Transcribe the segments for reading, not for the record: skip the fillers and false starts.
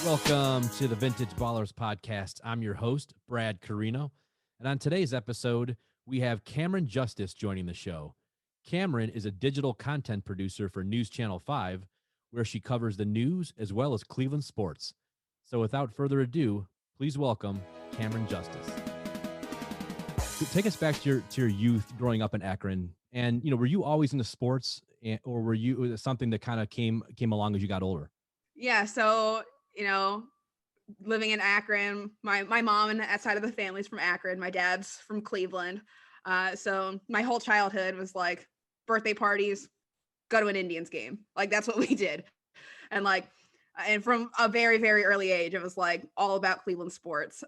Welcome to the Vintage Ballers Podcast. I'm your host, Brad Coreno. And on today's episode, we have Camryn Justice joining the show. Camryn is a digital content producer for News Channel 5, where she covers the news as well as Cleveland sports. So without further ado, please welcome Camryn Justice. So take us back to your youth growing up in Akron. And, were you always into sports, or was it something that kind of came along as you got older? Yeah. So, living in Akron, my mom and that side of the family is from Akron. My dad's from Cleveland. So my whole childhood was like birthday parties, go to an Indians game. Like that's what we did. And from a very, very early age, it was like all about Cleveland sports.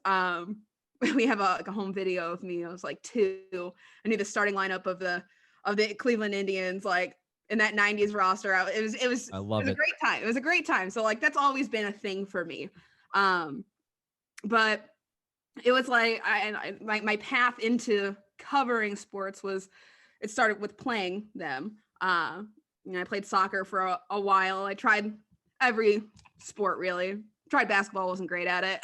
We have a home video of me. I was like 2. I knew the starting lineup of the Cleveland Indians, like in that 90s roster. It was a great time. It was a great time. So like, that's always been a thing for me. But it was like, my path into covering sports it started with playing them. I played soccer for a while. I tried every sport really. Tried basketball, wasn't great at it.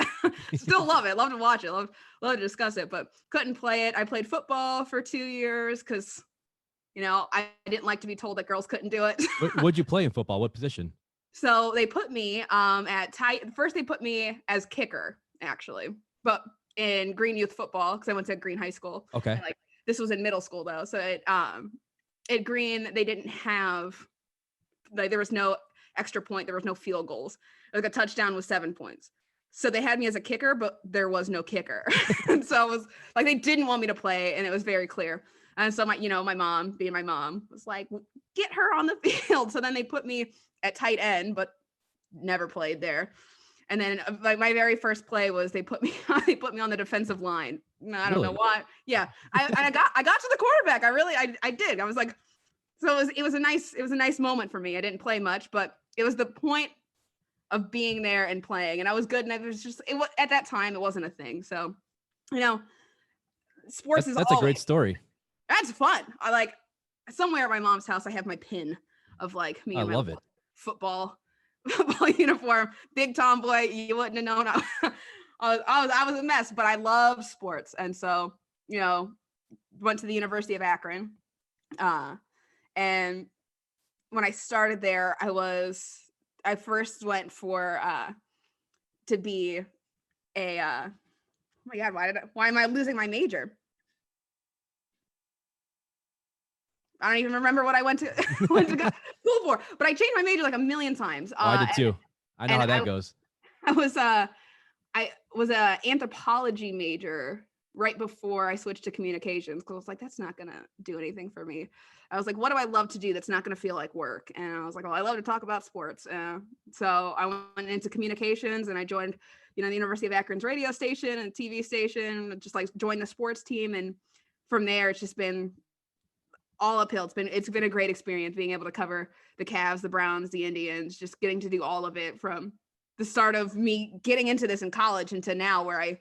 Still love it. Love to watch it. Love to discuss it, but couldn't play it. I played football for 2 years because I didn't like to be told that girls couldn't do it. What'd you play in football? What position? So they put me at tight. First, they put me as kicker, actually, but in Green Youth football because I went to Green High School. Okay. And, this was in middle school though, so at Green they didn't have there was no extra point, there was no field goals. Like a touchdown was 7 points. So they had me as a kicker, but there was no kicker. And so it was like they didn't want me to play, and it was very clear. And so my mom, being my mom, was like, get her on the field. So then they put me at tight end, but never played there. And then my very first play was they put me on the defensive line. I don't know why. Yeah. I got to the quarterback. I did. I was like, so it was a nice moment for me. I didn't play much, but it was the point of being there and playing. And I was good. And at that time, it wasn't a thing. So, sports that's a great story. That's fun. I like somewhere at my mom's house, I have my pin of like me and my football uniform, big tomboy. You wouldn't have known. I was a mess, but I love sports. And so, went to the University of Akron. And when I started there, I first went for, to be a, oh my God, why am I losing my major? I don't even remember what I went to school for, but I changed my major like a million times. I did too. I know how that goes. I was a anthropology major right before I switched to communications, because I was like, that's not gonna do anything for me. I was like, what do I love to do that's not gonna feel like work? And I was like, well, I love to talk about sports. So I went into communications, and I joined, the University of Akron's radio station and TV station, just like joined the sports team. And from there, it's just been all uphill. It's been a great experience being able to cover the Cavs, the Browns, the Indians, just getting to do all of it from the start of me getting into this in college into now where I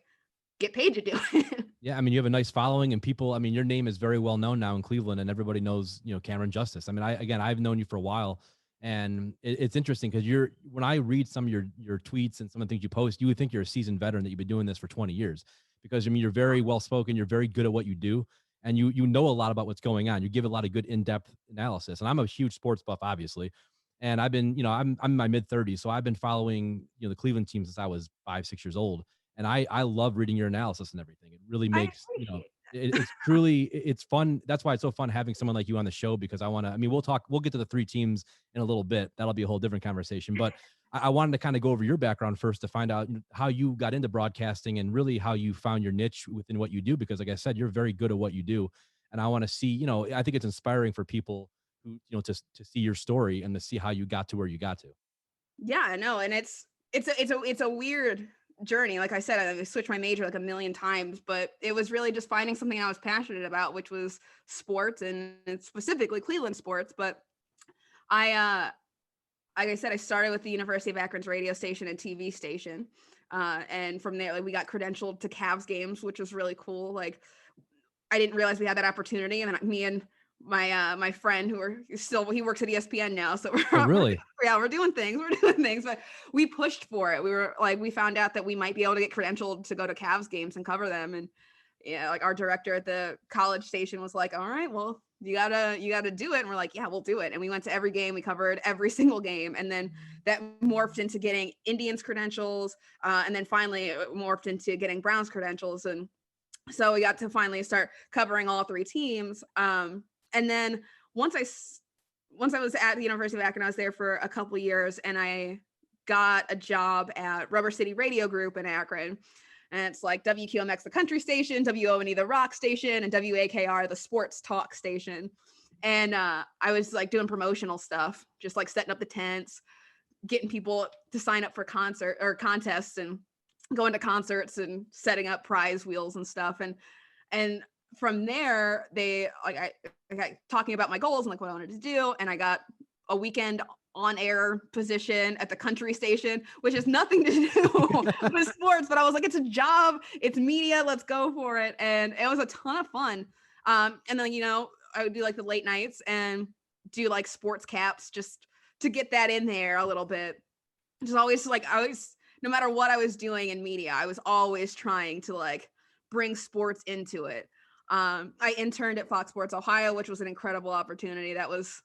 get paid to do it. Yeah. I mean, you have a nice following, and people, I mean, your name is very well known now in Cleveland, and everybody knows, Camryn Justice. I mean, I've known you for a while, and it's interesting because when I read some of your tweets and some of the things you post, you would think you're a seasoned veteran, that you've been doing this for 20 years, because I mean, you're very well spoken. You're very good at what you do. And you know a lot about what's going on. You give a lot of good in-depth analysis. And I'm a huge sports buff, obviously. And I've been, I'm in my mid-30s, so I've been following, the Cleveland team since I was 5-6 years old. And I love reading your analysis and everything. It really makes, it's fun. That's why it's so fun having someone like you on the show, because we'll get to the 3 teams in a little bit. That'll be a whole different conversation. But I wanted to kind of go over your background first to find out how you got into broadcasting and really how you found your niche within what you do, because like I said, you're very good at what you do. And I want to see, I think it's inspiring for people who, to see your story and to see how you got to where you got to. Yeah, I know. And it's a weird journey. Like I said, I switched my major like a million times, but it was really just finding something I was passionate about, which was sports, and specifically Cleveland sports. But like I said, I started with the University of Akron's radio station and TV station. And from there, we got credentialed to Cavs games, which was really cool. I didn't realize we had that opportunity. And then me and my friend he works at ESPN now. So we're doing things, but we pushed for it. We were like, we found out that we might be able to get credentialed to go to Cavs games and cover them. And yeah, like our director at the college station was like, all right, well, you gotta do it. And we're like, yeah, we'll do it. And we went to every game. We covered every single game. And then that morphed into getting Indians credentials. And then finally it morphed into getting Browns credentials. And so we got to finally start covering all three teams. And then once I was at the University of Akron, I was there for a couple of years, and I got a job at Rubber City Radio Group in Akron. And it's like WQMX, the country station, WONE, the rock station, and WAKR, the sports talk station. And I was like doing promotional stuff, just like setting up the tents, getting people to sign up for concert or contests, and going to concerts and setting up prize wheels and stuff. And from there, I got talking about my goals and like what I wanted to do. And I got a weekend on-air position at the country station, which has nothing to do with sports, but I was like, it's a job, it's media, let's go for it. And it was a ton of fun. And then, I would do like the late nights and do like sports caps just to get that in there a little bit. Just always no matter what I was doing in media, I was always trying to like bring sports into it. I interned at Fox Sports Ohio, which was an incredible opportunity. That was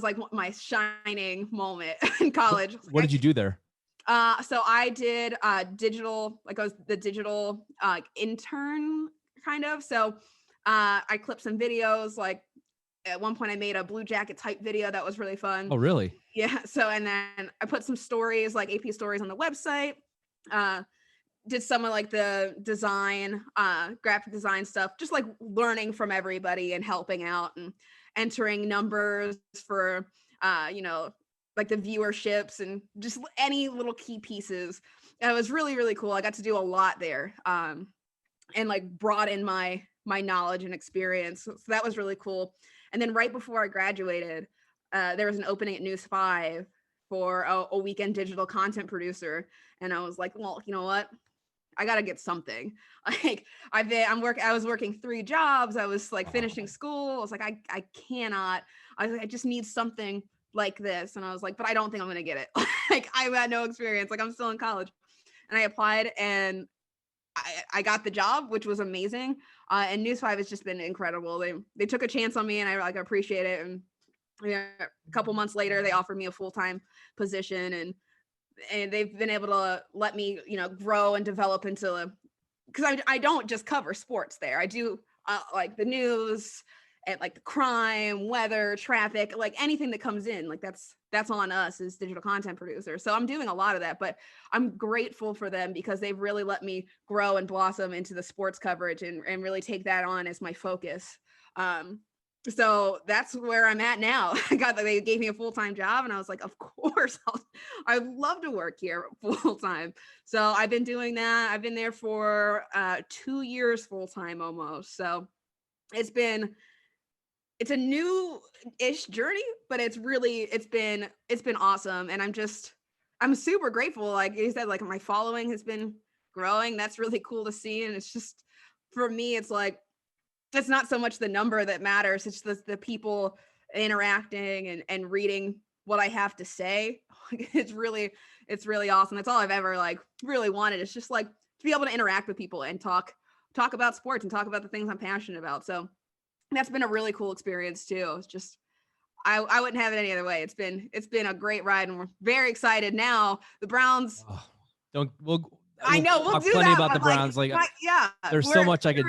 like my shining moment in college. What did you do there? So I did digital, like I was the digital intern kind of. So I clipped some videos. Like at one point I made a Blue Jacket type video that was really fun. Oh, really? Yeah. So, and then I put some stories, like AP stories on the website. Did some of like the design, graphic design stuff, just like learning from everybody and helping out and entering numbers for, like the viewerships and just any little key pieces. And it was really, really cool. I got to do a lot there, and like brought in my knowledge and experience. So that was really cool. And then right before I graduated, there was an opening at News 5 for a weekend digital content producer. And I was like, well, you know what? I got to get something. Like I was working 3 jobs. I was like finishing school. I was like, I cannot, I just need something like this. And I was like, but I don't think I'm going to get it. Like I've had no experience. Like I'm still in college. And I applied and I got the job, which was amazing. And News 5 has just been incredible. They took a chance on me and I like appreciate it. And a couple months later, they offered me a full-time position, and they've been able to let me, grow and develop into, because I don't just cover sports there. I do like the news and like the crime, weather, traffic, like anything that comes in, like that's on us as digital content producers. So I'm doing a lot of that, but I'm grateful for them because they've really let me grow and blossom into the sports coverage and really take that on as my focus. So that's where I'm at now. They gave me a full-time job and I was like, of course, I'd love to work here full-time. So I've been doing that. I've been there for 2 years full-time almost. So it's a new-ish journey, but it's been awesome. And I'm super grateful. Like you said, like my following has been growing. That's really cool to see. And it's just, for me, it's like, it's not so much the number that matters. It's the people interacting and reading what I have to say. It's really awesome. That's all I've ever like really wanted. It's just like to be able to interact with people and talk about sports and talk about the things I'm passionate about. So that's been a really cool experience too. It's just, I wouldn't have it any other way. It's been a great ride and we're very excited now. The Browns. I know we'll do plenty that, about the Browns. There's so much I could.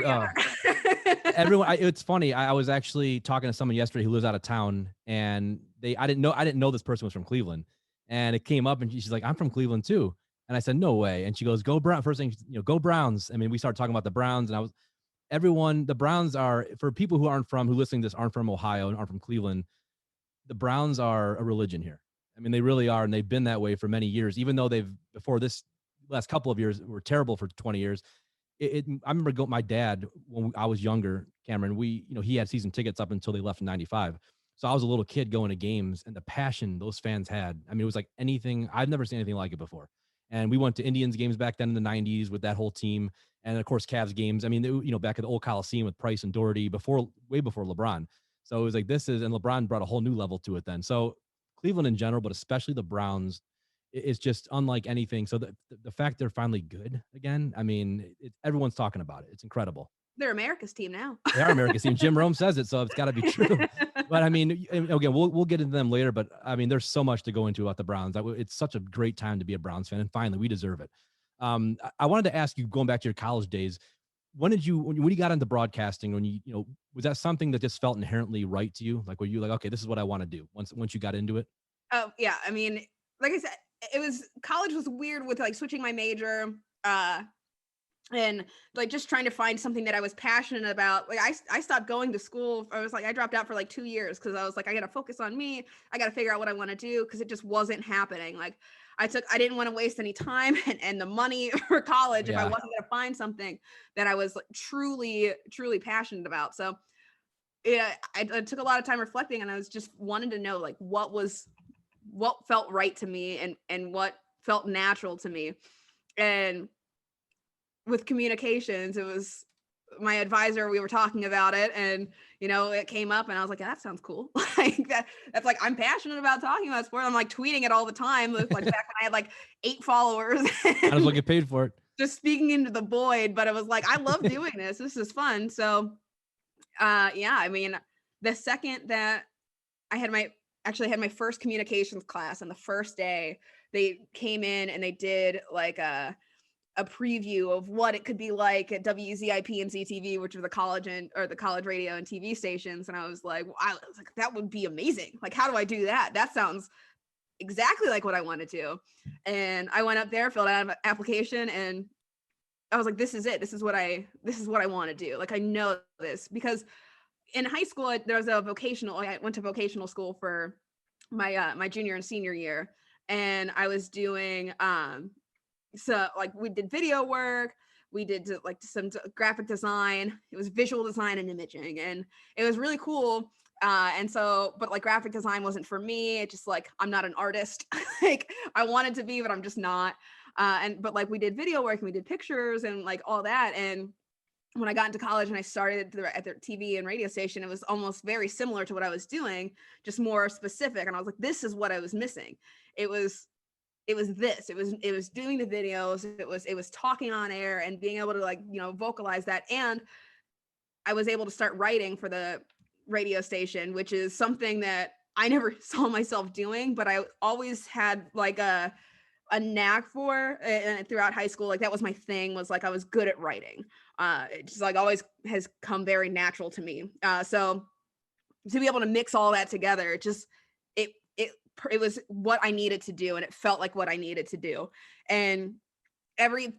Everyone, it's funny. I was actually talking to someone yesterday who lives out of town, and I didn't know this person was from Cleveland, and it came up, and she's like, "I'm from Cleveland too," and I said, "No way," and she goes, "Go Browns!" First thing, go Browns. I mean, we started talking about the Browns, and the Browns are, for people who listening to this aren't from Ohio and aren't from Cleveland, the Browns are a religion here. I mean, they really are, and they've been that way for many years, even though before this last couple of years were terrible for 20 years. I remember my dad, when I was younger, Camryn, he had season tickets up until they left in 95. So I was a little kid going to games, and the passion those fans had, I mean, it was like anything, I've never seen anything like it before. And we went to Indians games back then in the 90s with that whole team. And of course, Cavs games. I mean, back at the old Coliseum with Price and Doherty way before LeBron. So it was like, and LeBron brought a whole new level to it then. So Cleveland in general, but especially the Browns, is just unlike anything. So the fact they're finally good again, I mean, everyone's talking about it. It's incredible. They're America's team now. They are America's team. Jim Rome says it, so it's got to be true. But I mean, again, we'll get into them later. But I mean, there's so much to go into about the Browns. It's such a great time to be a Browns fan, and finally, we deserve it. I wanted to ask you, going back to your college days, when you got into broadcasting, when was that something that just felt inherently right to you? Like, were you like, okay, this is what I want to do once you got into it? Oh yeah, I mean, like I said, college was weird with like switching my major. And like just trying to find something that I was passionate about. Like I stopped going to school. I dropped out for like 2 years because I was like, I got to focus on me. I got to figure out what I want to do because it just wasn't happening. Like I didn't want to waste any time and the money for college if I wasn't going to find something that I was like, truly, truly passionate about. So yeah, I took a lot of time reflecting, and I was just wanting to know like what felt right to me and what felt natural to me. And with communications, it was my advisor, we were talking about it, and it came up, and I was like, that sounds cool. Like that's like, I'm passionate about talking about sport. I'm like tweeting it all the time, like back when I had like 8 followers. I was looking paid for it, just speaking into the void. But it was like, I love doing this is fun. So yeah, I mean, the second that I had my first communications class, on the first day they came in and they did like a preview of what it could be like at WZIP and ZTV, which are the college radio and TV stations. And I was like, that would be amazing. Like, how do I do that? That sounds exactly like what I want to do. And I went up there, filled out an application, and I was like, this is it. This is what I want to do. Like, I know this because in high school, I went to vocational school for my junior and senior year. And I was doing, so like we did video work, we did like some graphic design. It was visual design and imaging, and it was really cool. And so, but like graphic design wasn't for me. It's just like, I'm not an artist. Like I wanted to be, but I'm just not. But like we did video work and we did pictures and like all that. And when I got into college and I started at the TV and radio station, it was almost very similar to what I was doing, just more specific. And I was like, this is what I was missing. It was doing the videos. It was talking on air and being able to like, vocalize that. And I was able to start writing for the radio station, which is something that I never saw myself doing, but I always had like a knack for, and throughout high school, like that was my thing, was like I was good at writing. It just like always has come very natural to me. So to be able to mix all that together, it was what I needed to do, and it felt like what I needed to do. And every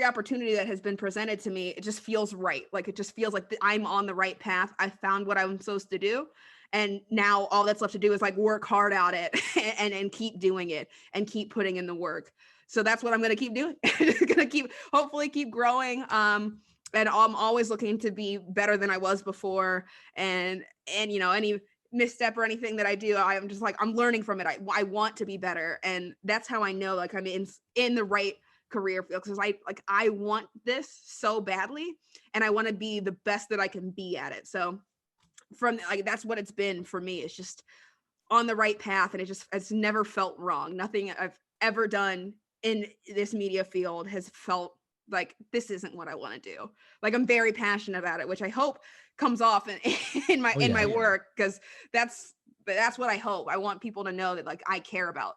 opportunity that has been presented to me, it just feels right. Like it just feels like I'm on the right path. I found what I'm supposed to do. And now all that's left to do is like work hard at it and keep doing it and keep putting in the work. So that's what I'm going to keep doing. Going to hopefully keep growing. And I'm always looking to be better than I was before. And any misstep or anything that I do, I'm just like, I'm learning from it. I want to be better. And that's how I know like I'm in the right career field, because I want this so badly, and I want to be the best that I can be at it. So from like, that's what it's been for me. It's just on the right path, and it's never felt wrong. Nothing I've ever done in this media field has felt like this isn't what I want to do. Like I'm very passionate about it, which I hope comes off in my work, because that's what I hope. I want people to know that like I care about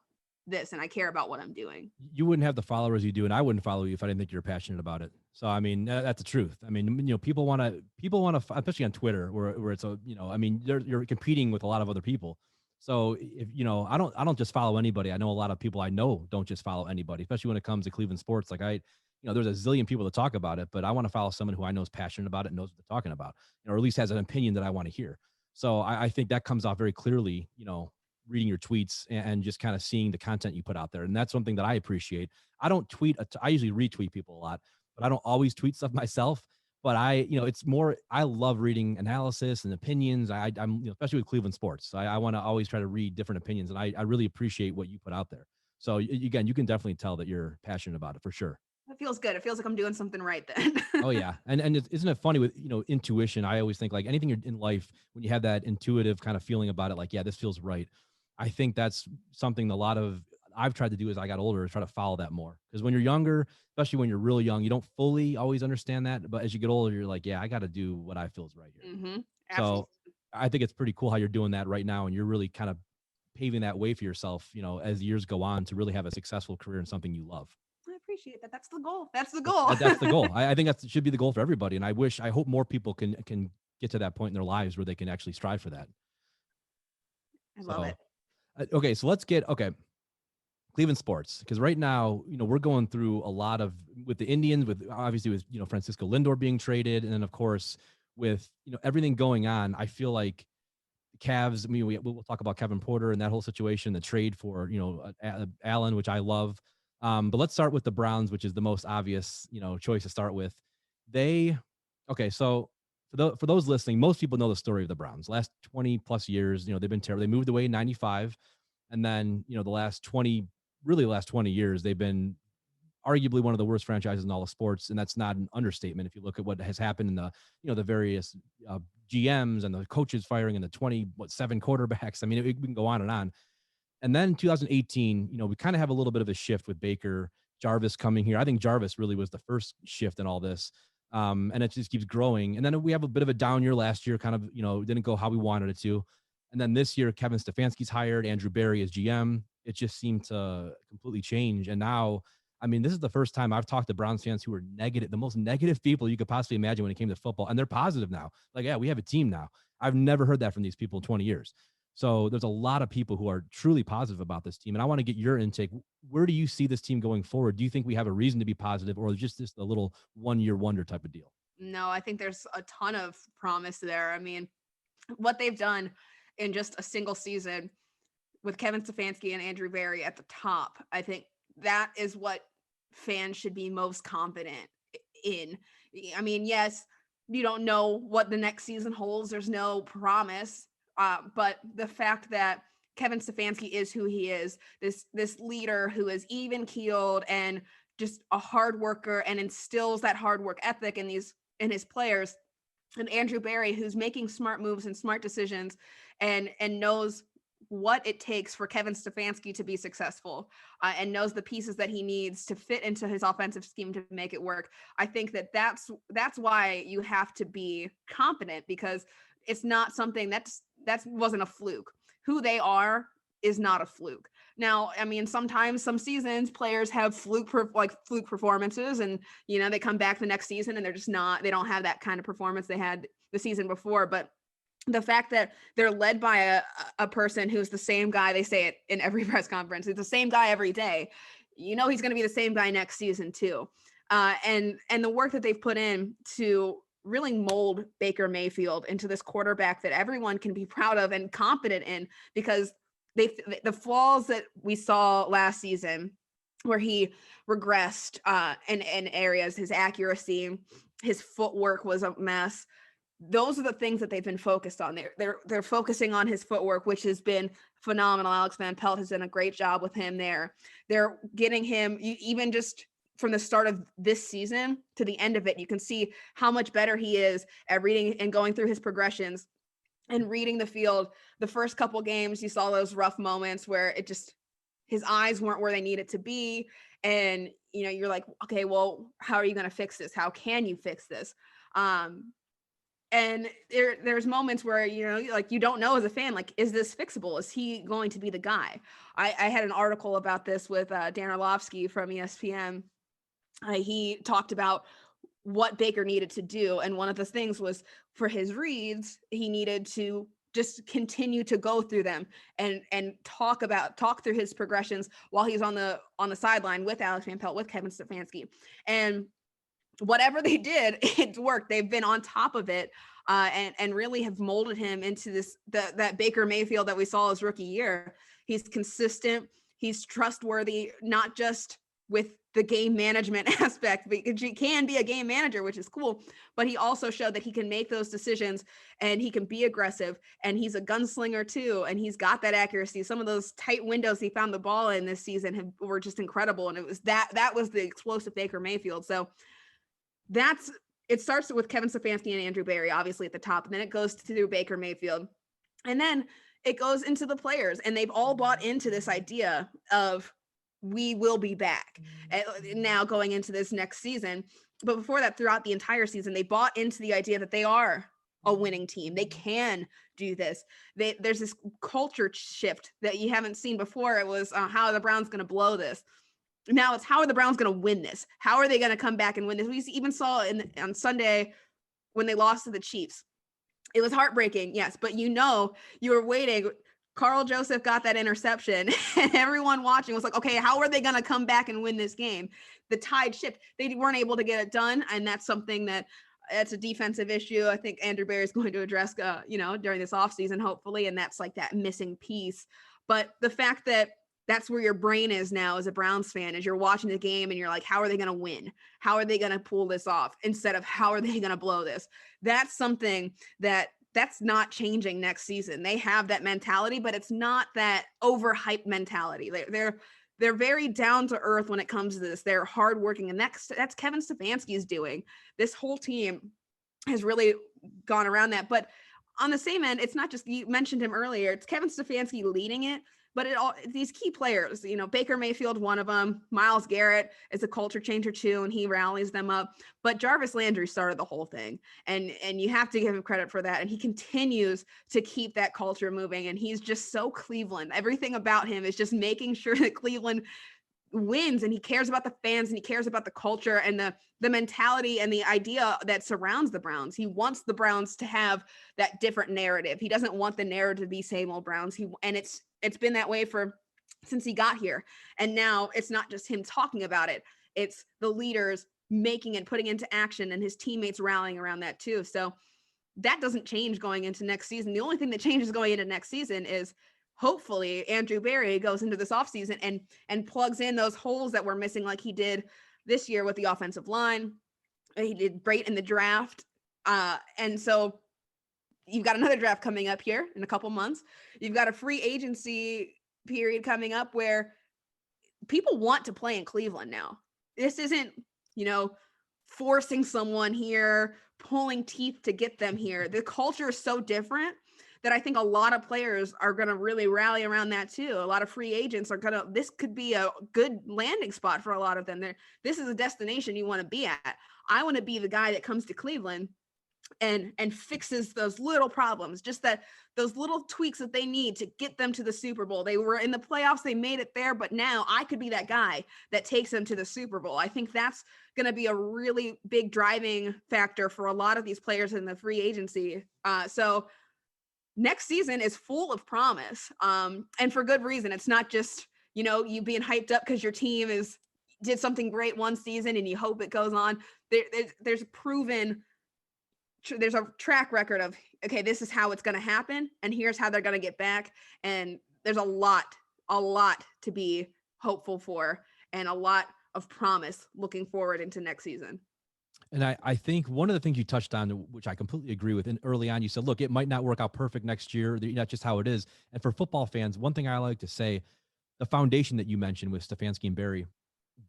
this and I care about what I'm doing. You wouldn't have the followers you do, and I wouldn't follow you if I didn't think you're passionate about it. So I mean, that's the truth. I mean, people want to, especially on Twitter, where it's I mean, you're competing with a lot of other people. So if I don't just follow anybody. I know a lot of people I know don't just follow anybody, especially when it comes to Cleveland sports. Like there's a zillion people that talk about it, but I want to follow someone who I know is passionate about it and knows what they're talking about, or at least has an opinion that I want to hear. So I think that comes off very clearly, reading your tweets and just kind of seeing the content you put out there. And that's something that I appreciate. I don't tweet. I usually retweet people a lot, but I don't always tweet stuff myself. But it's more, I love reading analysis and opinions. I'm especially with Cleveland sports. So I want to always try to read different opinions. And I really appreciate what you put out there. So again, you can definitely tell that you're passionate about it for sure. It feels good. It feels like I'm doing something right then. Oh yeah. And isn't it funny with, intuition? I always think like anything in life, when you have that intuitive kind of feeling about it, like, yeah, this feels right. I think that's something I've tried to do as I got older, is try to follow that more. Because when you're younger, especially when you're really young, you don't fully always understand that. But as you get older, you're like, yeah, I got to do what I feel is right here. Mm-hmm. Absolutely. So I think it's pretty cool how you're doing that right now. And you're really kind of paving that way for yourself, as years go on, to really have a successful career in something you love. I appreciate that. That's the goal. That's the goal. That's the goal. I think that should be the goal for everybody. And I hope more people can get to that point in their lives where they can actually strive for that. I love it. Okay. So let's get, Cleveland sports. Cause right now, we're going through a lot with the Indians, obviously with, Francisco Lindor being traded. And then of course with, everything going on, I feel like Cavs, I mean, we'll talk about Kevin Porter and that whole situation, the trade for, Allen, which I love. But let's start with the Browns, which is the most obvious, choice to start with. So for those listening, most people know the story of the Browns. Last 20 plus years, they've been terrible. They moved away in 95. And then, the last 20 years, they've been arguably one of the worst franchises in all of sports. And that's not an understatement. If you look at what has happened in the various GMs and the coaches firing and the 7 quarterbacks. I mean, we can go on and on. And then 2018, we kind of have a little bit of a shift with Baker, Jarvis coming here. I think Jarvis really was the first shift in all this. And it just keeps growing. And then we have a bit of a down year last year, kind of, didn't go how we wanted it to. And then this year, Kevin Stefanski's hired, Andrew Berry as GM. It just seemed to completely change. And now, I mean, this is the first time I've talked to Browns fans who were negative, the most negative people you could possibly imagine when it came to football. And they're positive now. Like, yeah, we have a team now. I've never heard that from these people in 20 years. So there's a lot of people who are truly positive about this team. And I want to get your intake. Where do you see this team going forward? Do you think we have a reason to be positive, or just a little 1-year wonder type of deal? No, I think there's a ton of promise there. I mean, what they've done in just a single season with Kevin Stefanski and Andrew Berry at the top, I think that is what fans should be most confident in. I mean, yes, you don't know what the next season holds. There's no promise. But the fact that Kevin Stefanski is who he is, this leader who is even keeled and just a hard worker and instills that hard work ethic in his players, and Andrew Berry, who's making smart moves and smart decisions and knows what it takes for Kevin Stefanski to be successful, and knows the pieces that he needs to fit into his offensive scheme to make it work. I think that's why you have to be confident, because it's not something that wasn't a fluke. Who they are is not a fluke. Now, I mean, sometimes some seasons players have fluke performances, and they come back the next season and they don't have that kind of performance they had the season before. But the fact that they're led by a person who's the same guy, they say it in every press conference, it's the same guy every day. He's going to be the same guy next season too. And the work that they've put in to really mold Baker Mayfield into this quarterback that everyone can be proud of and confident in, because the flaws that we saw last season where he regressed in areas, his accuracy, his footwork was a mess. Those are the things that they've been focused on. They're focusing on his footwork, which has been phenomenal. Alex Van Pelt has done a great job with him there. They're getting him, even just from the start of this season to the end of it, you can see how much better he is at reading and going through his progressions and reading the field. The first couple games, you saw those rough moments where his eyes weren't where they needed to be. And, you're like, okay, well, how are you going to fix this? How can you fix this? And there's moments where, you don't know as a fan, like, is this fixable? Is he going to be the guy? I had an article about this with Dan Orlovsky from ESPN. He talked about what Baker needed to do. And one of the things was, for his reads, he needed to just continue to go through them and talk through his progressions while he's on the sideline with Alex Van Pelt, with Kevin Stefanski. And whatever they did, it worked. They've been on top of it and really have molded him into that Baker Mayfield that we saw his rookie year. He's consistent. He's trustworthy, not just with the game management aspect, because he can be a game manager, which is cool, but he also showed that he can make those decisions and he can be aggressive, and he's a gunslinger too, and he's got that accuracy. Some of those tight windows he found the ball in this season were just incredible, and it was that was the explosive Baker Mayfield. So it starts with Kevin Stefanski and Andrew Berry, obviously at the top, and then it goes to Baker Mayfield, and then it goes into the players, and they've all bought into this idea of we will be back now going into this next season. But before that, throughout the entire season, they bought into the idea that they are a winning team. They can do this. There's this culture shift that you haven't seen before. It was how are the Browns going to blow this? Now it's how are the Browns going to win this? How are they going to come back and win this? We even saw on Sunday when they lost to the Chiefs. It was heartbreaking, yes, but you were waiting. Carl Joseph got that interception, and everyone watching was like, okay, how are they going to come back and win this game? The tide shift. They weren't able to get it done, and that's something that's a defensive issue. I think Andrew Berry is going to address, during this offseason, hopefully, and that's like that missing piece. But the fact that that's where your brain is now as a Browns fan, as you're watching the game and you're like, how are they going to win? How are they going to pull this off? Instead of how are they going to blow this? That's something that's not changing next season. They have that mentality, but it's not that overhyped mentality. They're very down to earth when it comes to this. They're hardworking, and that's Kevin Stefanski's doing. This whole team has really gone around that. But on the same end, it's not just, you mentioned him earlier, it's Kevin Stefanski leading it, but these key players, Baker Mayfield, one of them, Myles Garrett is a culture changer too, and he rallies them up. But Jarvis Landry started the whole thing, and you have to give him credit for that. And he continues to keep that culture moving, and he's just so Cleveland. Everything about him is just making sure that Cleveland wins, and he cares about the fans, and he cares about the culture and the mentality and the idea that surrounds the Browns. He wants the Browns to have that different narrative. He doesn't want the narrative to be same old Browns. It's been that way since he got here. And now it's not just him talking about it. It's the leaders making and putting into action, and his teammates rallying around that too. So that doesn't change going into next season. The only thing that changes going into next season is hopefully Andrew Berry goes into this offseason and plugs in those holes that we're missing, like he did this year with the offensive line. He did great in the draft. And so you've got another draft coming up here in a couple months. You've got a free agency period coming up where people want to play in Cleveland now. This isn't, forcing someone here, pulling teeth to get them here. The culture is so different that I think a lot of players are going to really rally around that too. A lot of free agents this could be a good landing spot for a lot of them. This is a destination you want to be at. I want to be the guy that comes to Cleveland and fixes those little problems, just those little tweaks that they need to get them to the Super Bowl. They were in the playoffs, they made it there, but now I could be that guy that takes them to the Super Bowl. I think that's going to be a really big driving factor for a lot of these players in the free agency. So next season is full of promise, and for good reason. It's not just, you being hyped up because your team did something great one season and you hope it goes on. There's a track record of, okay, this is how it's going to happen, and here's how they're going to get back. And there's a lot to be hopeful for, and a lot of promise looking forward into next season. And I think one of the things you touched on, which I completely agree with, and early on you said, look, it might not work out perfect next year. That's just how it is. And for football fans, one thing I like to say, the foundation that you mentioned with Stefanski and Berry,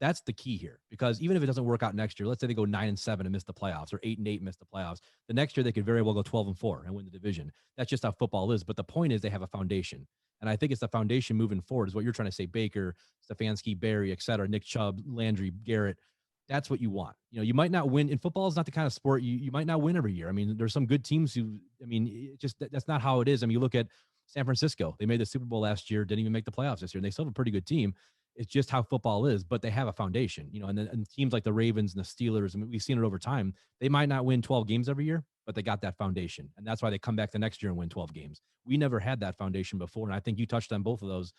that's the key here. Because even if it doesn't work out next year, let's say they go 9-7 and miss the playoffs, or 8-8 and miss the playoffs, the next year they could very well go 12-4 and win the division. That's just how football is. But the point is they have a foundation. And I think it's the foundation moving forward is what you're trying to say. Baker, Stefanski, Berry, et cetera, Nick Chubb, Landry, Garrett. That's what you want. You might not win. In football is not the kind of sport you might not win every year. I mean, there's some good teams that's not how it is. I mean, you look at San Francisco. They made the Super Bowl last year, didn't even make the playoffs this year, and they still have a pretty good team. It's just how football is, but they have a foundation, and teams like the Ravens and the Steelers, I mean, we've seen it over time. They might not win 12 games every year, but they got that foundation. And that's why they come back the next year and win 12 games. We never had that foundation before. And I think you touched on both of those.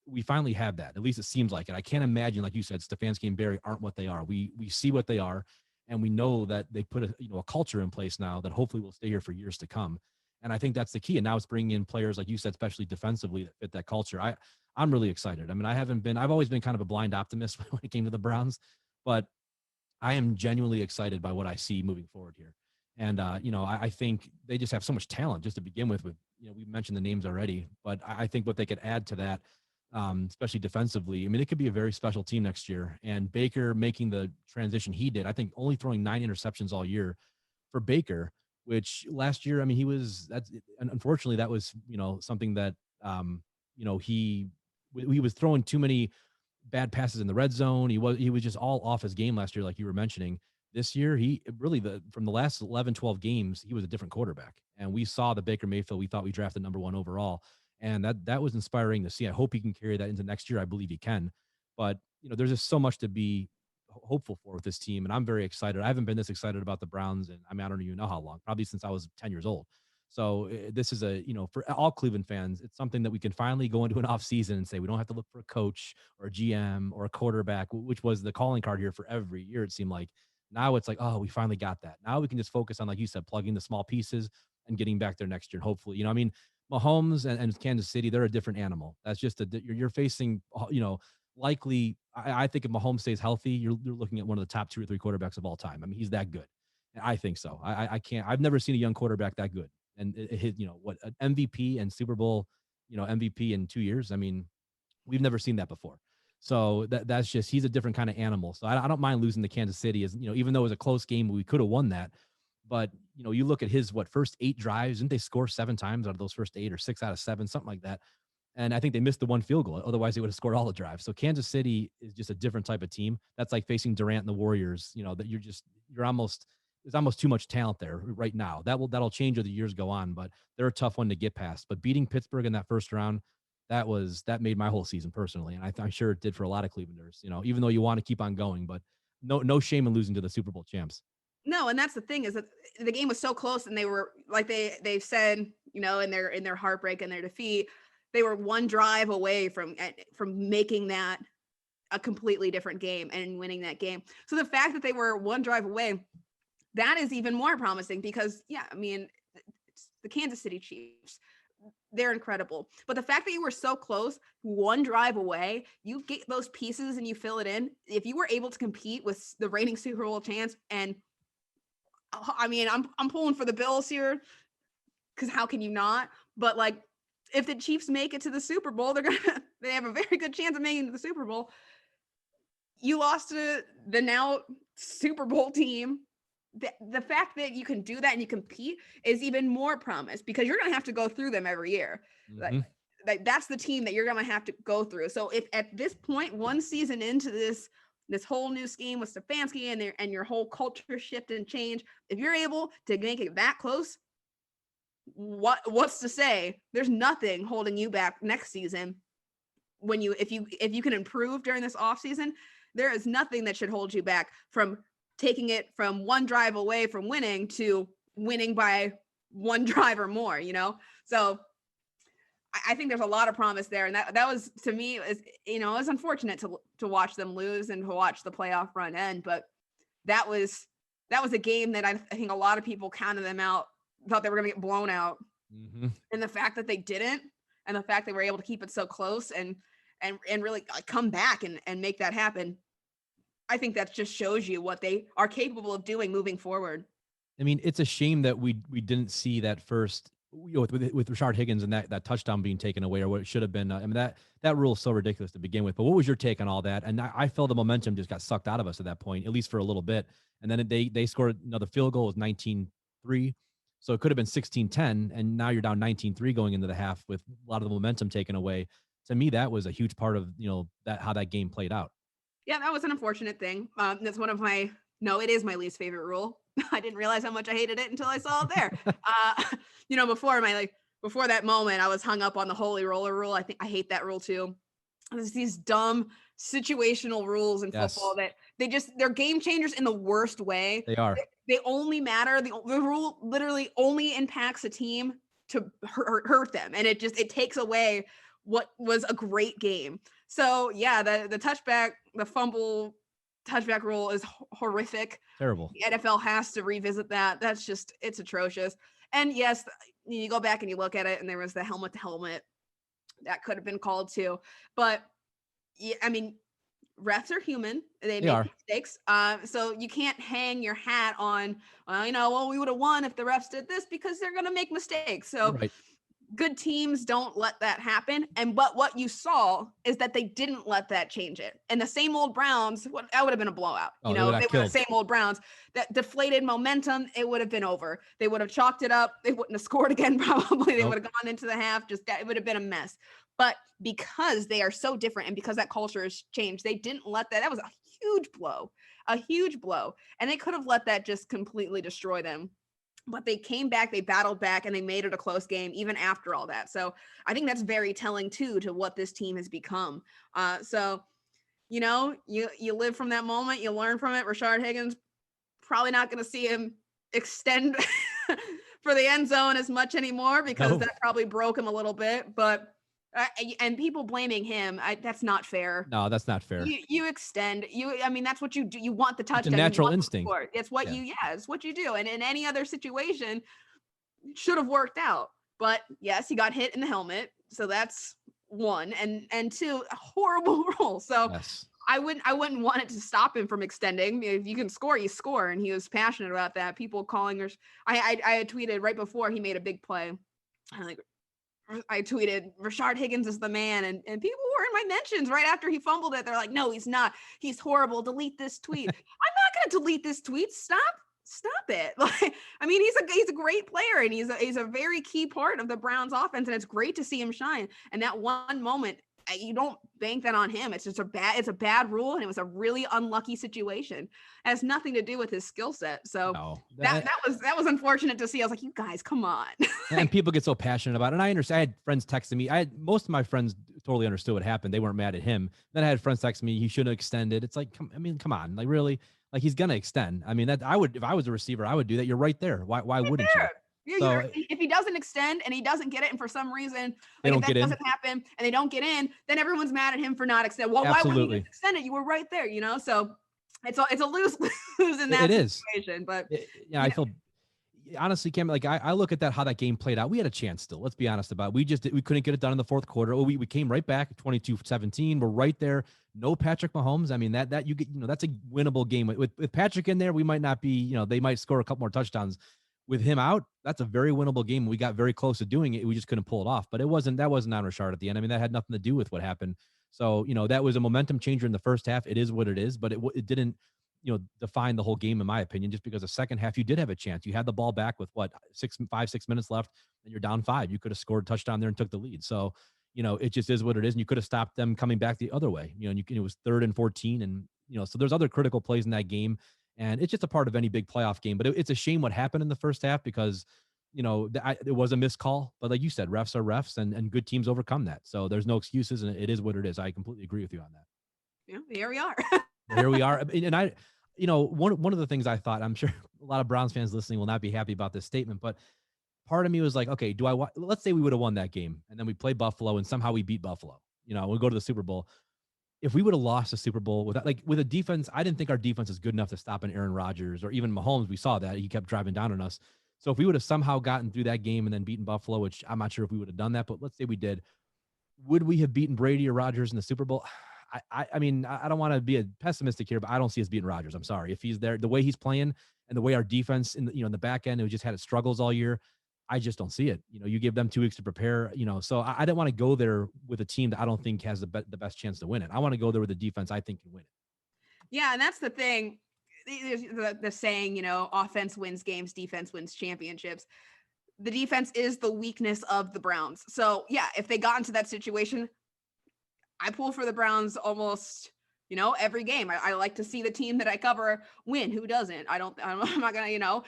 We finally have that. At least it seems like it. I can't imagine, like you said, Stefanski and Berry aren't what they are. We see what they are, and we know that they put a culture in place now that hopefully will stay here for years to come. And I think that's the key. And now it's bringing in players, like you said, especially defensively, that fit that culture. I'm really excited. I mean, I've always been kind of a blind optimist when it came to the Browns, but I am genuinely excited by what I see moving forward here. And, I think they just have so much talent just to begin with, we mentioned the names already, but I think what they could add to that, especially defensively, I mean, it could be a very special team next year. And Baker making the transition he did, I think only throwing 9 interceptions all year for Baker, which last year, I mean, unfortunately, that was, something that, he was throwing too many bad passes in the red zone. He was just all off his game last year, like you were mentioning. This year, he really, from the last 11, 12 games, he was a different quarterback. And we saw the Baker Mayfield we thought we drafted number 1 overall. And that was inspiring to see. I hope he can carry that into next year. I believe he can. But, there's just so much to be hopeful for with this team. And I'm very excited. I haven't been this excited about the Browns. And I mean, I don't even know how long, probably since I was 10 years old. So this is for all Cleveland fans, it's something that we can finally go into an off season and say, we don't have to look for a coach or a GM or a quarterback, which was the calling card here for every year. It seemed like now it's like, oh, we finally got that. Now we can just focus on, like you said, plugging the small pieces and getting back there next year. And hopefully, I mean, Mahomes and Kansas City, they're a different animal. That's just you're facing, likely, I think if Mahomes stays healthy, you're looking at one of the top 2 or 3 quarterbacks of all time. I mean, he's that good. And I think so. I've never seen a young quarterback that good. And it hit, an MVP and Super Bowl, MVP in 2 years. I mean, we've never seen that before. So that's just, he's a different kind of animal. So I don't mind losing to Kansas City, as even though it was a close game, we could have won that. But you look at his first 8 drives, didn't they score 7 times out of those first 8 or 6 out of 7, something like that? And I think they missed the 1 field goal. Otherwise, they would have scored all the drives. So Kansas City is just a different type of team. That's like facing Durant and the Warriors. That there's almost too much talent there right now. That'll change as the years go on, but they're a tough one to get past. But beating Pittsburgh in that first round, that made my whole season personally, and I'm sure it did for a lot of Clevelanders. Even though you want to keep on going, but no shame in losing to the Super Bowl champs. No, and that's the thing, is that the game was so close, and they were like they've said, in their heartbreak and their defeat, they were 1 drive away from making that a completely different game and winning that game. So the fact that they were 1 drive away, that is even more promising, because I mean, it's the Kansas City Chiefs, they're incredible. But the fact that you were so close, 1 drive away, you get those pieces and you fill it in. If you were able to compete with the reigning Super Bowl champs, and I mean, I'm pulling for the Bills here, because how can you not? But like, if the Chiefs make it to the Super Bowl, they have a very good chance of making it to the Super Bowl. You lost to the now Super Bowl team. The fact that you can do that and you compete is even more promise, because you're going to have to go through them every year. Mm-hmm. Like that's the team that you're going to have to go through. So if at this point, 1 season into this whole new scheme with Stefanski and your whole culture shift and change, if you're able to make it that close, what's to say there's nothing holding you back next season? If you can improve during this off season, there is nothing that should hold you back from taking it from 1 drive away from winning to winning by 1 drive or more, So I think there's a lot of promise there. And that was, to me, it was unfortunate to watch them lose and to watch the playoff run end. But that was a game that I think a lot of people counted them out, thought they were going to get blown out. Mm-hmm. And the fact that they didn't, and the fact they were able to keep it so close and really come back and make that happen, I think that just shows you what they are capable of doing moving forward. I mean, it's a shame that we didn't see that first, with Rashard Higgins and that touchdown being taken away, or what it should have been. I mean, that rule is so ridiculous to begin with. But what was your take on all that? And I felt the momentum just got sucked out of us at that point, at least for a little bit. And then they scored another field goal. It was 19-3. So it could have been 16-10. And now you're down 19-3 going into the half with a lot of the momentum taken away. To me, that was a huge part of, how that game played out. Yeah, that was an unfortunate thing. That's one of it is my least favorite rule. I didn't realize how much I hated it until I saw it there. Before that moment, I was hung up on the holy roller rule. I think I hate that rule too. There's these dumb situational rules in football that they're game changers in the worst way. They are. They only matter. The rule literally only impacts a team to hurt them. And it takes away what was a great game. So yeah, the touchback, the fumble touchback rule is horrific. Terrible. The NFL has to revisit that. That's just, it's atrocious. And yes, you go back and you look at it, and there was the helmet to helmet that could have been called too. But yeah, I mean, refs are human. They make mistakes. So you can't hang your hat on, well, we would have won if the refs did this, because they're going to make mistakes. So good teams don't let that happen. But what you saw is that they didn't let that change it. And the same old Browns, that would have been a blowout. If they were the same old Browns, that deflated momentum, it would have been over. They would have chalked it up. They wouldn't have scored again, probably. They would have gone into the half. It would have been a mess. But because they are so different, and because that culture has changed, they didn't let that. That was a huge blow. And they could have let that just completely destroy them. But they came back, they battled back, and they made it a close game even after all that. So I think that's very telling too to what this team has become. You live from that moment, you learn from it. Rashard Higgins, probably not going to see him extend for the end zone as much anymore, because that probably broke him a little bit. But and people blaming him, that's not fair. No, that's not fair. You extend. That's what you do. You want the touchdown. It's a natural instinct. It's what it's what you do. And in any other situation, should have worked out. But yes, he got hit in the helmet, so that's one. And two, a horrible rule. So yes. I wouldn't want it to stop him from extending. If you can score, you score. And he was passionate about that. People calling her. I had tweeted right before he made a big play. I tweeted, Rashard Higgins is the man. And people were in my mentions right after he fumbled it. They're like, no, he's not. He's horrible. Delete this tweet. I'm not going to delete this tweet. Stop it. He's a great player, and he's a very key part of the Browns offense. And it's great to see him shine. And that one moment, you don't bank that on him. It's a bad rule. And it was a really unlucky situation. It has nothing to do with his skill set. So no, that was unfortunate to see. I was like, you guys, come on. And people get so passionate about it. And I understand. I had friends texting me. Most of my friends totally understood what happened. They weren't mad at him. Then I had friends text me, he shouldn't have extended. It's like, come on. Like, really? Like, he's going to extend. I mean, if I was a receiver, I would do that. You're right there. Why wouldn't you? If he doesn't extend and he doesn't get it, and for some reason if that doesn't happen and they don't get in, then everyone's mad at him for not extending. Well, why wouldn't you extend it? You were right there, So it's a lose-lose in that situation. But I feel honestly, Cam, like I look at how that game played out. We had a chance still. Let's be honest about it. We couldn't get it done in the fourth quarter. We came right back 22-17. We're right there. No Patrick Mahomes. I mean, that you get, that's a winnable game. With Patrick in there, we might not be, they might score a couple more touchdowns. With him out, that's a very winnable game. We got very close to doing it. We just couldn't pull it off. But that wasn't on Rashard at the end. I mean, that had nothing to do with what happened. So, that was a momentum changer in the first half. It is what it is, but it didn't, define the whole game, in my opinion, just because the second half, you did have a chance. You had the ball back with 6 minutes left, and you're down 5. You could have scored a touchdown there and took the lead. So, it just is what it is. And you could have stopped them coming back the other way. It was 3rd and 14. And, so there's other critical plays in that game. And it's just a part of any big playoff game. But it's a shame what happened in the first half, because, it was a missed call. But like you said, refs are refs, and good teams overcome that. So there's no excuses, and it is what it is. I completely agree with you on that. Yeah, here we are. Here we are. And one of the things I thought, I'm sure a lot of Browns fans listening will not be happy about this statement, but part of me was like, okay, let's say we would have won that game, and then we play Buffalo, and somehow we beat Buffalo. We'll go to the Super Bowl. If we would have lost the Super Bowl with a defense, I didn't think our defense is good enough to stop an Aaron Rodgers or even Mahomes. We saw that he kept driving down on us. So if we would have somehow gotten through that game and then beaten Buffalo, which I'm not sure if we would have done that, but let's say we did, would we have beaten Brady or Rodgers in the Super Bowl? I mean, I don't want to be a pessimistic here, but I don't see us beating Rodgers. I'm sorry. If he's there, the way he's playing and the way our defense in the back end, who just had its struggles all year, I just don't see it. You give them 2 weeks to prepare, so I didn't want to go there with a team that I don't think has the best chance to win it. I want to go there with a defense I think can win it. Yeah. And that's the thing. The saying, offense wins games, defense wins championships. The defense is the weakness of the Browns. So yeah, if they got into that situation, I pull for the Browns almost, every game. I like to see the team that I cover win. Who doesn't? I'm not going to,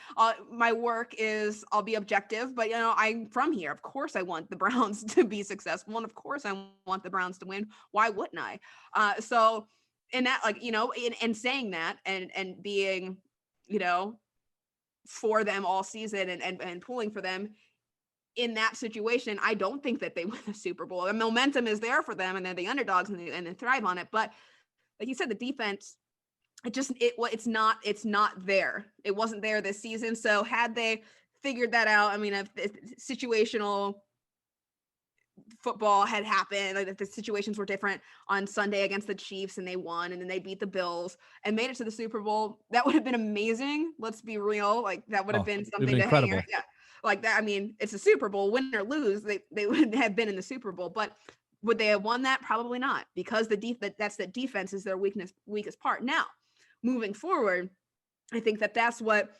my work is, I'll be objective, but I'm from here. Of course I want the Browns to be successful. And of course I want the Browns to win. Why wouldn't I? So in that, in saying that and being, for them all season and pulling for them, in that situation, I don't think that they win the Super Bowl. The momentum is there for them, and they're the underdogs, and they thrive on it. But like you said, the defense it's not there. It wasn't there this season. So had they figured that out, I mean, if situational football had happened, like if the situations were different on Sunday against the Chiefs and they won and then they beat the Bills and made it to the Super Bowl, that would have been amazing. Let's be real. Like that would have been something to hang your, yeah. Like that. I mean, it's a Super Bowl, win or lose, they would have been in the Super Bowl, but would they have won that? Probably not, because that's the defense is their weakest part. Now, moving forward, I think that's what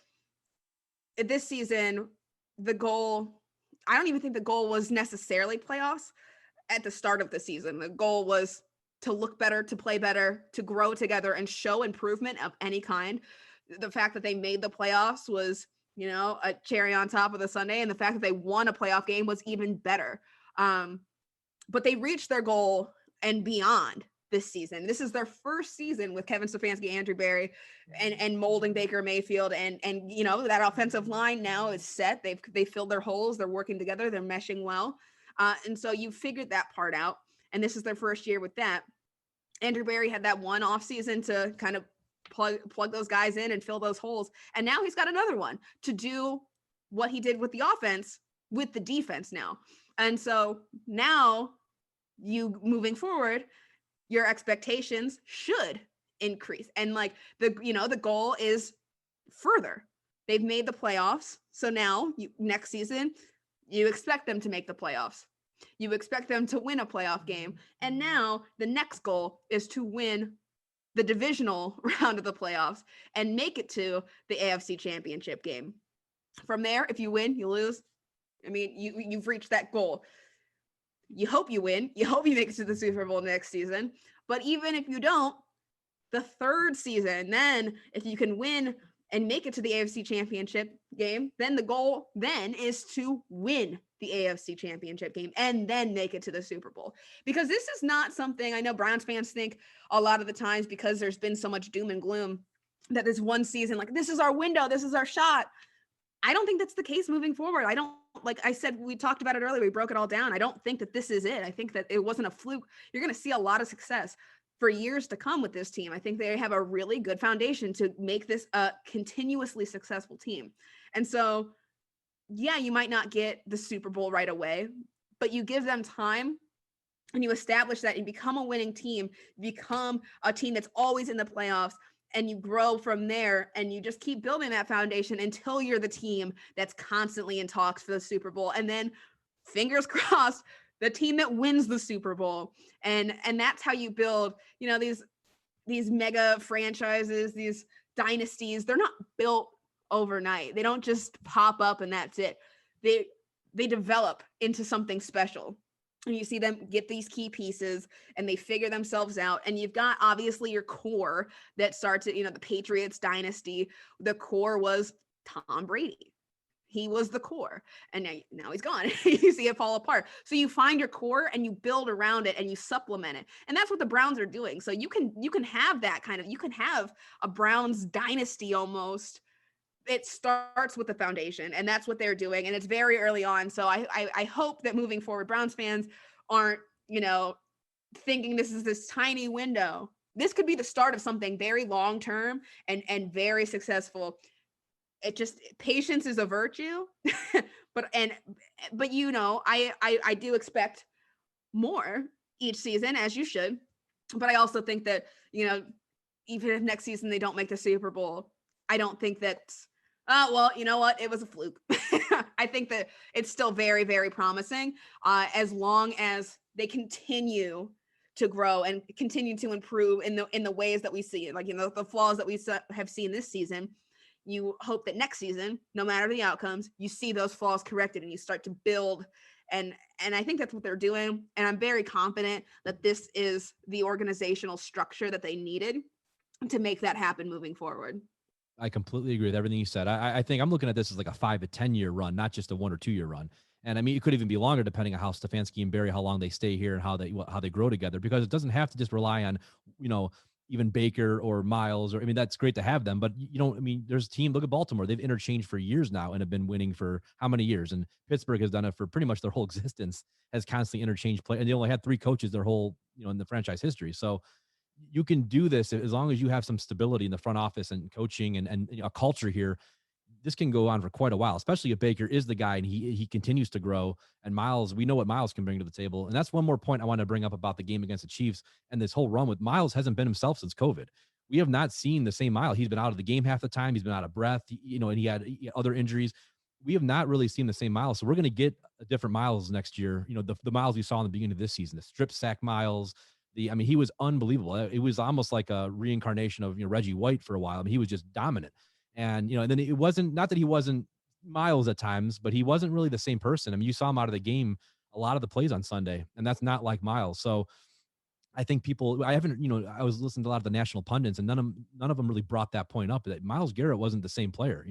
this season, the goal, I don't even think the goal was necessarily playoffs at the start of the season. The goal was to look better, to play better, to grow together and show improvement of any kind. The fact that they made the playoffs was, a cherry on top of the sundae. And the fact that they won a playoff game was even better. But they reached their goal and beyond this season. This is their first season with Kevin Stefanski, Andrew Berry, and molding Baker Mayfield, and that offensive line now is set. They filled their holes. They're working together. They're meshing well, and so you figured that part out. And this is their first year with that. Andrew Berry had that one off season to kind of plug those guys in and fill those holes, and now he's got another one to do what he did with the offense with the defense now. And so now you moving forward, your expectations should increase. And like the goal is further. They've made the playoffs. So now next season, you expect them to make the playoffs. You expect them to win a playoff game. And now the next goal is to win the divisional round of the playoffs and make it to the AFC Championship game. From there, if you win, you lose. I mean, you've reached that goal. You hope you win. You hope you make it to the Super Bowl next season. But even if you don't, the third season, then if you can win and make it to the AFC Championship game, then the goal then is to win the AFC Championship game and then make it to the Super Bowl. Because this is not something, I know Browns fans think a lot of the times, because there's been so much doom and gloom, that this one season, like, this is our window, this is our shot. I don't think that's the case moving forward. I don't, like I said, we talked about it earlier, we broke it all down. I don't think that this is it. I think that it wasn't a fluke. You're going to see a lot of success for years to come with this team. I think they have a really good foundation to make this a continuously successful team. And so, yeah, you might not get the Super Bowl right away, but you give them time and you establish that and become a winning team, become a team that's always in the playoffs, and you grow from there, and you just keep building that foundation until you're the team that's constantly in talks for the Super Bowl. And then fingers crossed, the team that wins the Super Bowl. And that's how you build, these mega franchises, these dynasties. They're not built overnight. They don't just pop up and that's it. They develop into something special. And you see them get these key pieces and they figure themselves out. And you've got obviously your core that starts at, the Patriots dynasty. The core was Tom Brady. He was the core, and now he's gone. You see it fall apart. So you find your core and you build around it and you supplement it. And that's what the Browns are doing. So you can have that kind of, you can have a Browns dynasty almost. It starts with the foundation, and that's what they're doing. And it's very early on. So I hope that moving forward, Browns fans aren't, thinking this is this tiny window. This could be the start of something very long-term and very successful. It just, patience is a virtue, but I do expect more each season, as you should. But I also think that, even if next season they don't make the Super Bowl, I don't think that's, well, you know what? It was a fluke. I think that it's still very, very promising, as long as they continue to grow and continue to improve in the ways that we see it. Like, the flaws that we have seen this season. You hope that next season, no matter the outcomes, you see those flaws corrected and you start to build. And I think that's what they're doing. And I'm very confident that this is the organizational structure that they needed to make that happen moving forward. I completely agree with everything you said. I think I'm looking at this as like a 5 to 10 year run, not just a 1 or 2 year run. And I mean, it could even be longer depending on how Stefanski and Berry, how long they stay here and how they grow together, because it doesn't have to just rely on, even Baker or Miles, that's great to have them, but there's a team, look at Baltimore. They've interchanged for years now and have been winning for how many years? And Pittsburgh has done it for pretty much their whole existence, has constantly interchanged play. And they only had 3 coaches their whole, in the franchise history. So you can do this as long as you have some stability in the front office and coaching and a culture here. This can go on for quite a while, especially if Baker is the guy and he continues to grow. And Miles, we know what Miles can bring to the table. And that's one more point I want to bring up about the game against the Chiefs and this whole run with Miles hasn't been himself since COVID. We have not seen the same Miles. He's been out of the game half the time. He's been out of breath, and he had other injuries. We have not really seen the same Miles. So we're going to get a different Miles next year. The Miles we saw in the beginning of this season, the strip sack Miles. He was unbelievable. It was almost like a reincarnation of Reggie White for a while. He was just dominant. And and then it wasn't, not that he wasn't Miles at times, but he wasn't really the same person. You saw him out of the game a lot of the plays on Sunday, and that's not like Miles. So I think I was listening to a lot of the national pundits, and none of them really brought that point up, that Myles Garrett wasn't the same player.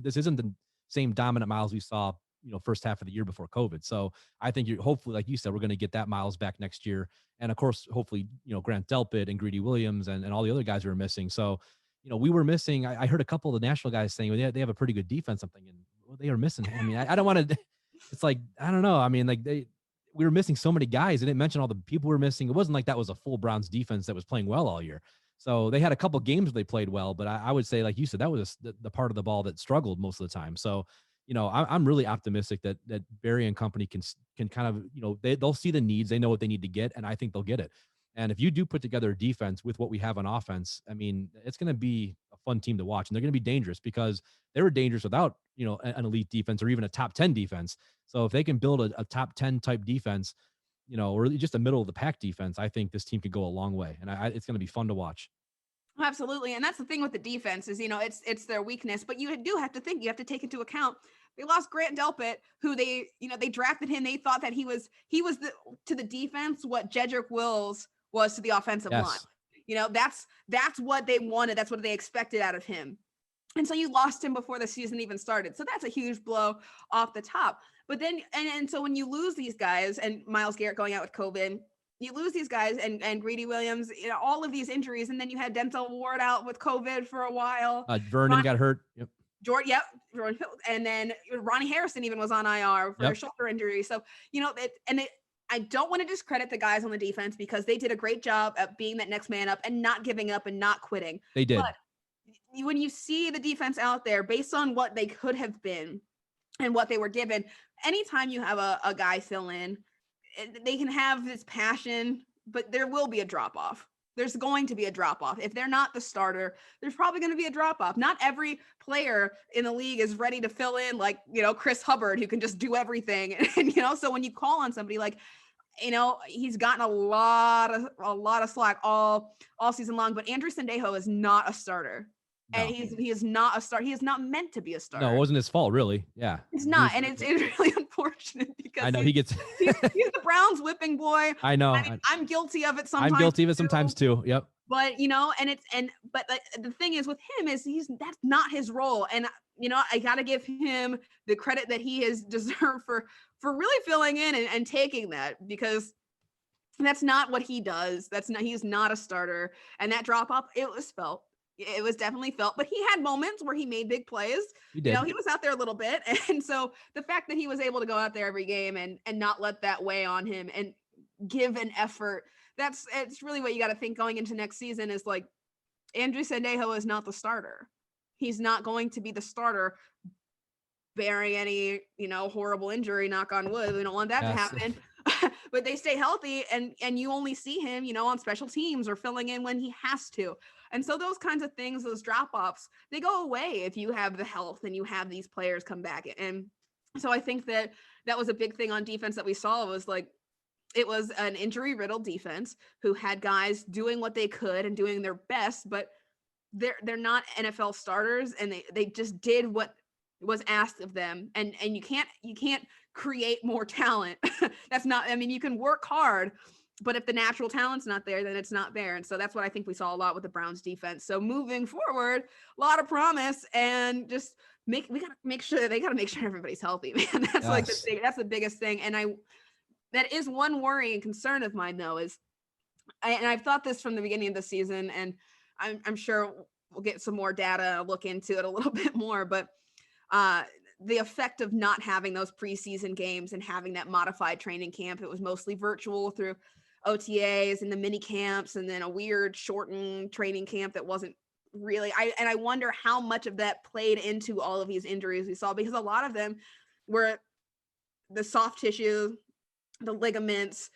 This isn't the same dominant Miles we saw, first half of the year before COVID. So I think hopefully, like you said, we're going to get that Miles back next year. And of course, hopefully, Grant Delpit and Greedy Williams and all the other guys we were missing. So, we were missing. I heard a couple of the national guys saying, well, they have a pretty good defense. I'm thinking, well, they are missing. I don't want to, it's like, I don't know. We were missing so many guys. I didn't mention all the people we were missing. It wasn't like that was a full Browns defense that was playing well all year. So they had a couple games where they played well, but I would say, like you said, that was the part of the ball that struggled most of the time. So, I'm really optimistic that Barry and company can kind of, they'll see the needs. They know what they need to get, and I think they'll get it. And if you do put together a defense with what we have on offense, it's going to be a fun team to watch, and they're going to be dangerous because they were dangerous without, an elite defense or even a top 10 defense. So if they can build a top 10 type defense, or just a middle of the pack defense, I think this team could go a long way, and it's going to be fun to watch. Absolutely. And that's the thing with the defense is, it's their weakness, but you do have to think, you have to take into account they lost Grant Delpit, who they drafted him. They thought that he was to the defense what Jedrick Wills was to the offensive line. That's what they wanted. That's what they expected out of him. And so you lost him before the season even started. So that's a huge blow off the top. But then, and so when you lose these guys and Myles Garrett going out with COVID, you lose these guys and Greedy Williams, all of these injuries. And then you had Denzel Ward out with COVID for a while. Vernon got hurt. Yep. Jordan, yep. And then Ronnie Harrison even was on IR for a shoulder injury. So, I don't want to discredit the guys on the defense because they did a great job at being that next man up and not giving up and not quitting. They did. But when you see the defense out there based on what they could have been and what they were given, anytime you have a guy fill in, they can have this passion, but there will be a drop off. There's going to be a drop off. If they're not the starter, there's probably going to be a drop off. Not every player in the league is ready to fill in like, Chris Hubbard, who can just do everything. And, so when you call on somebody like, he's gotten a lot of slack all season long, but Andrew Sendejo is not a starter. No. And he is not a starter. He is not meant to be a starter. No, it wasn't his fault, really. Yeah. It's not. And it's really unfortunate because I know he's the Browns whipping boy. I know. I'm guilty of it sometimes. I'm guilty of it sometimes too. Yep. But, but the thing is with him is that's not his role. And, I got to give him the credit that he has deserved for really filling in and taking that, because that's not what he does. He's not a starter. And that drop off, it was felt. It was definitely felt, but he had moments where he made big plays. He did. He was out there a little bit. And so the fact that he was able to go out there every game and not let that weigh on him and give an effort, it's really what you got to think going into next season is like, Andrew Sendejo is not the starter. He's not going to be the starter, bearing any, horrible injury, knock on wood. We don't want that to happen. But they stay healthy and you only see him, on special teams or filling in when he has to. And so those kinds of things, those drop-offs, they go away if you have the health and you have these players come back. And so I think that was a big thing on defense that we saw was like, it was an injury-riddled defense who had guys doing what they could and doing their best, but they're not NFL starters, and they just did what was asked of them. And you can't create more talent. That's not, you can work hard, but if the natural talent's not there, then it's not there. And so that's what I think we saw a lot with the Browns defense. So moving forward, a lot of promise, and just they got to make sure everybody's healthy, man. That's that's the biggest thing. And that is one worry and concern of mine though, and I've thought this from the beginning of the season, and I'm sure we'll get some more data and look into it a little bit more, but the effect of not having those preseason games and having that modified training camp, it was mostly virtual through OTAs and the mini camps, and then a weird shortened training camp that wasn't really. I wonder how much of that played into all of these injuries we saw, because a lot of them were the soft tissue, the ligaments,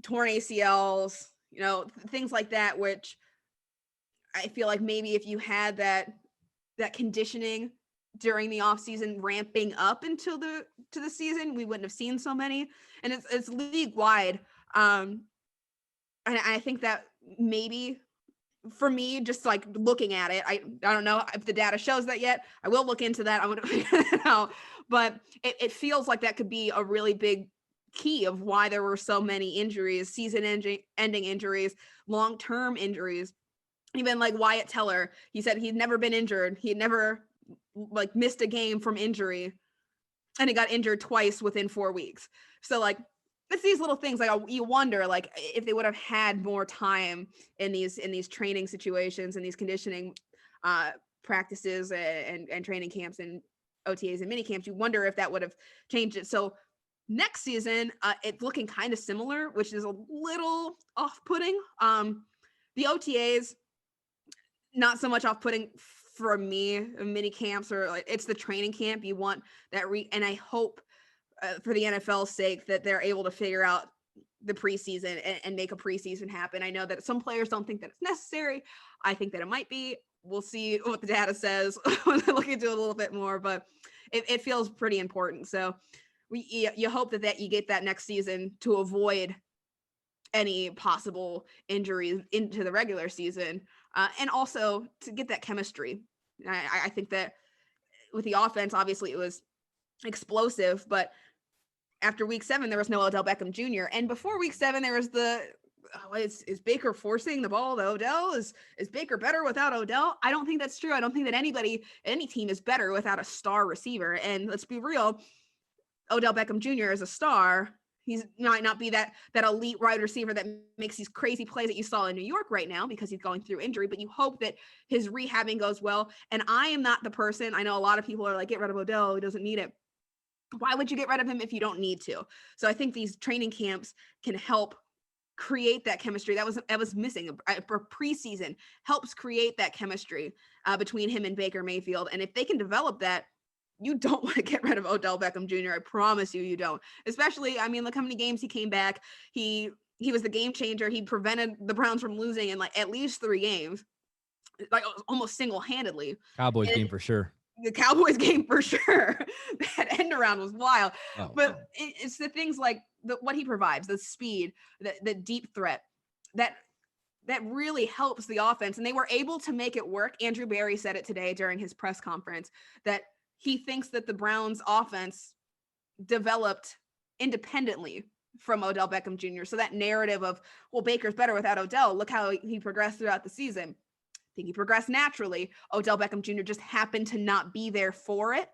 torn ACLs, things like that, which I feel like maybe if you had that conditioning during the off season ramping up until to the season, we wouldn't have seen so many. And it's league wide. And I think that maybe for me, just like looking at it, I don't know if the data shows that yet. I will look into that. I'm going to figure it out. But it feels like that could be a really big key of why there were so many injuries, season ending injuries, long-term injuries. Even like Wyatt Teller, he said he'd never been injured. He had never like missed a game from injury, and he got injured twice within 4 weeks. So like, it's these little things, like you wonder like if they would have had more time in these training situations and these conditioning practices and training camps and OTAs and mini camps, you wonder if that would have changed it. So next season, it's looking kind of similar, which is a little off-putting. The OTAs, not so much off-putting for me. Mini camps, or like, it's the training camp. You want that and I hope for the NFL's sake that they're able to figure out the preseason and make a preseason happen. I know that some players don't think that it's necessary. I think that it might be. We'll see what the data says when I look into it a little bit more, but it feels pretty important. So you hope that you get that next season to avoid any possible injuries into the regular season, and also to get that chemistry. I think that with the offense, obviously it was explosive, but after week 7, there was no Odell Beckham Jr. And before week 7, there was is Baker forcing the ball to Odell? Is Baker better without Odell? I don't think that's true. I don't think that any team is better without a star receiver. And let's be real, Odell Beckham Jr. is a star. He might not be that elite wide receiver that makes these crazy plays that you saw in New York right now because he's going through injury, but you hope that his rehabbing goes well. And I am not the person, I know a lot of people are like, get rid of Odell, he doesn't need it. Why would you get rid of him if you don't need to? So I think these training camps can help create that chemistry that was missing. For preseason helps create that chemistry between him and Baker Mayfield. And if they can develop that, you don't want to get rid of Odell Beckham Jr. I promise you don't. Especially, I mean, look how many games he came back. He was the game changer. He prevented the Browns from losing in like at least 3 games, like almost single-handedly. Cowboys game for sure. The Cowboys game for sure. That end around was wild. Oh, but it's the things like what he provides, the speed, the deep threat, that really helps the offense. And they were able to make it work. Andrew Berry said it today during his press conference that he thinks that the Browns offense developed independently from Odell Beckham Jr. So that narrative of, well, Baker's better without Odell, look how he progressed throughout the season. I think he progressed naturally. Odell Beckham Jr. just happened to not be there for it.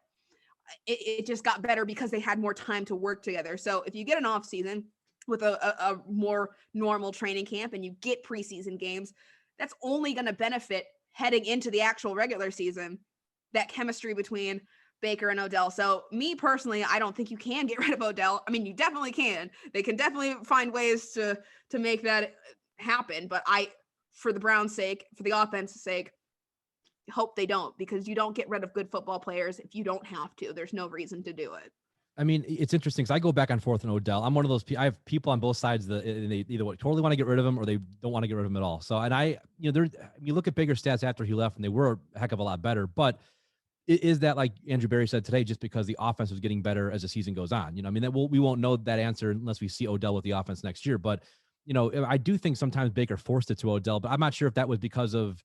It just got better because they had more time to work together. So if you get an off season with a more normal training camp and you get preseason games, that's only going to benefit heading into the actual regular season, that chemistry between Baker and Odell. So me personally, I don't think you can get rid of Odell. I mean, you definitely can. They can definitely find ways to make that happen. But for the Browns' sake, for the offense's sake, hope they don't, because you don't get rid of good football players if you don't have to. There's no reason to do it. I mean, it's interesting because I go back and forth on Odell. I'm one of those people. I have people on both sides. They either totally want to get rid of him or they don't want to get rid of him at all. So, and you look at Baker's stats after he left, and they were a heck of a lot better. But is that, like Andrew Berry said today, just because the offense was getting better as the season goes on? I mean, we won't know that answer unless we see Odell with the offense next year. But I do think sometimes Baker forced it to Odell, but I'm not sure if that was because of,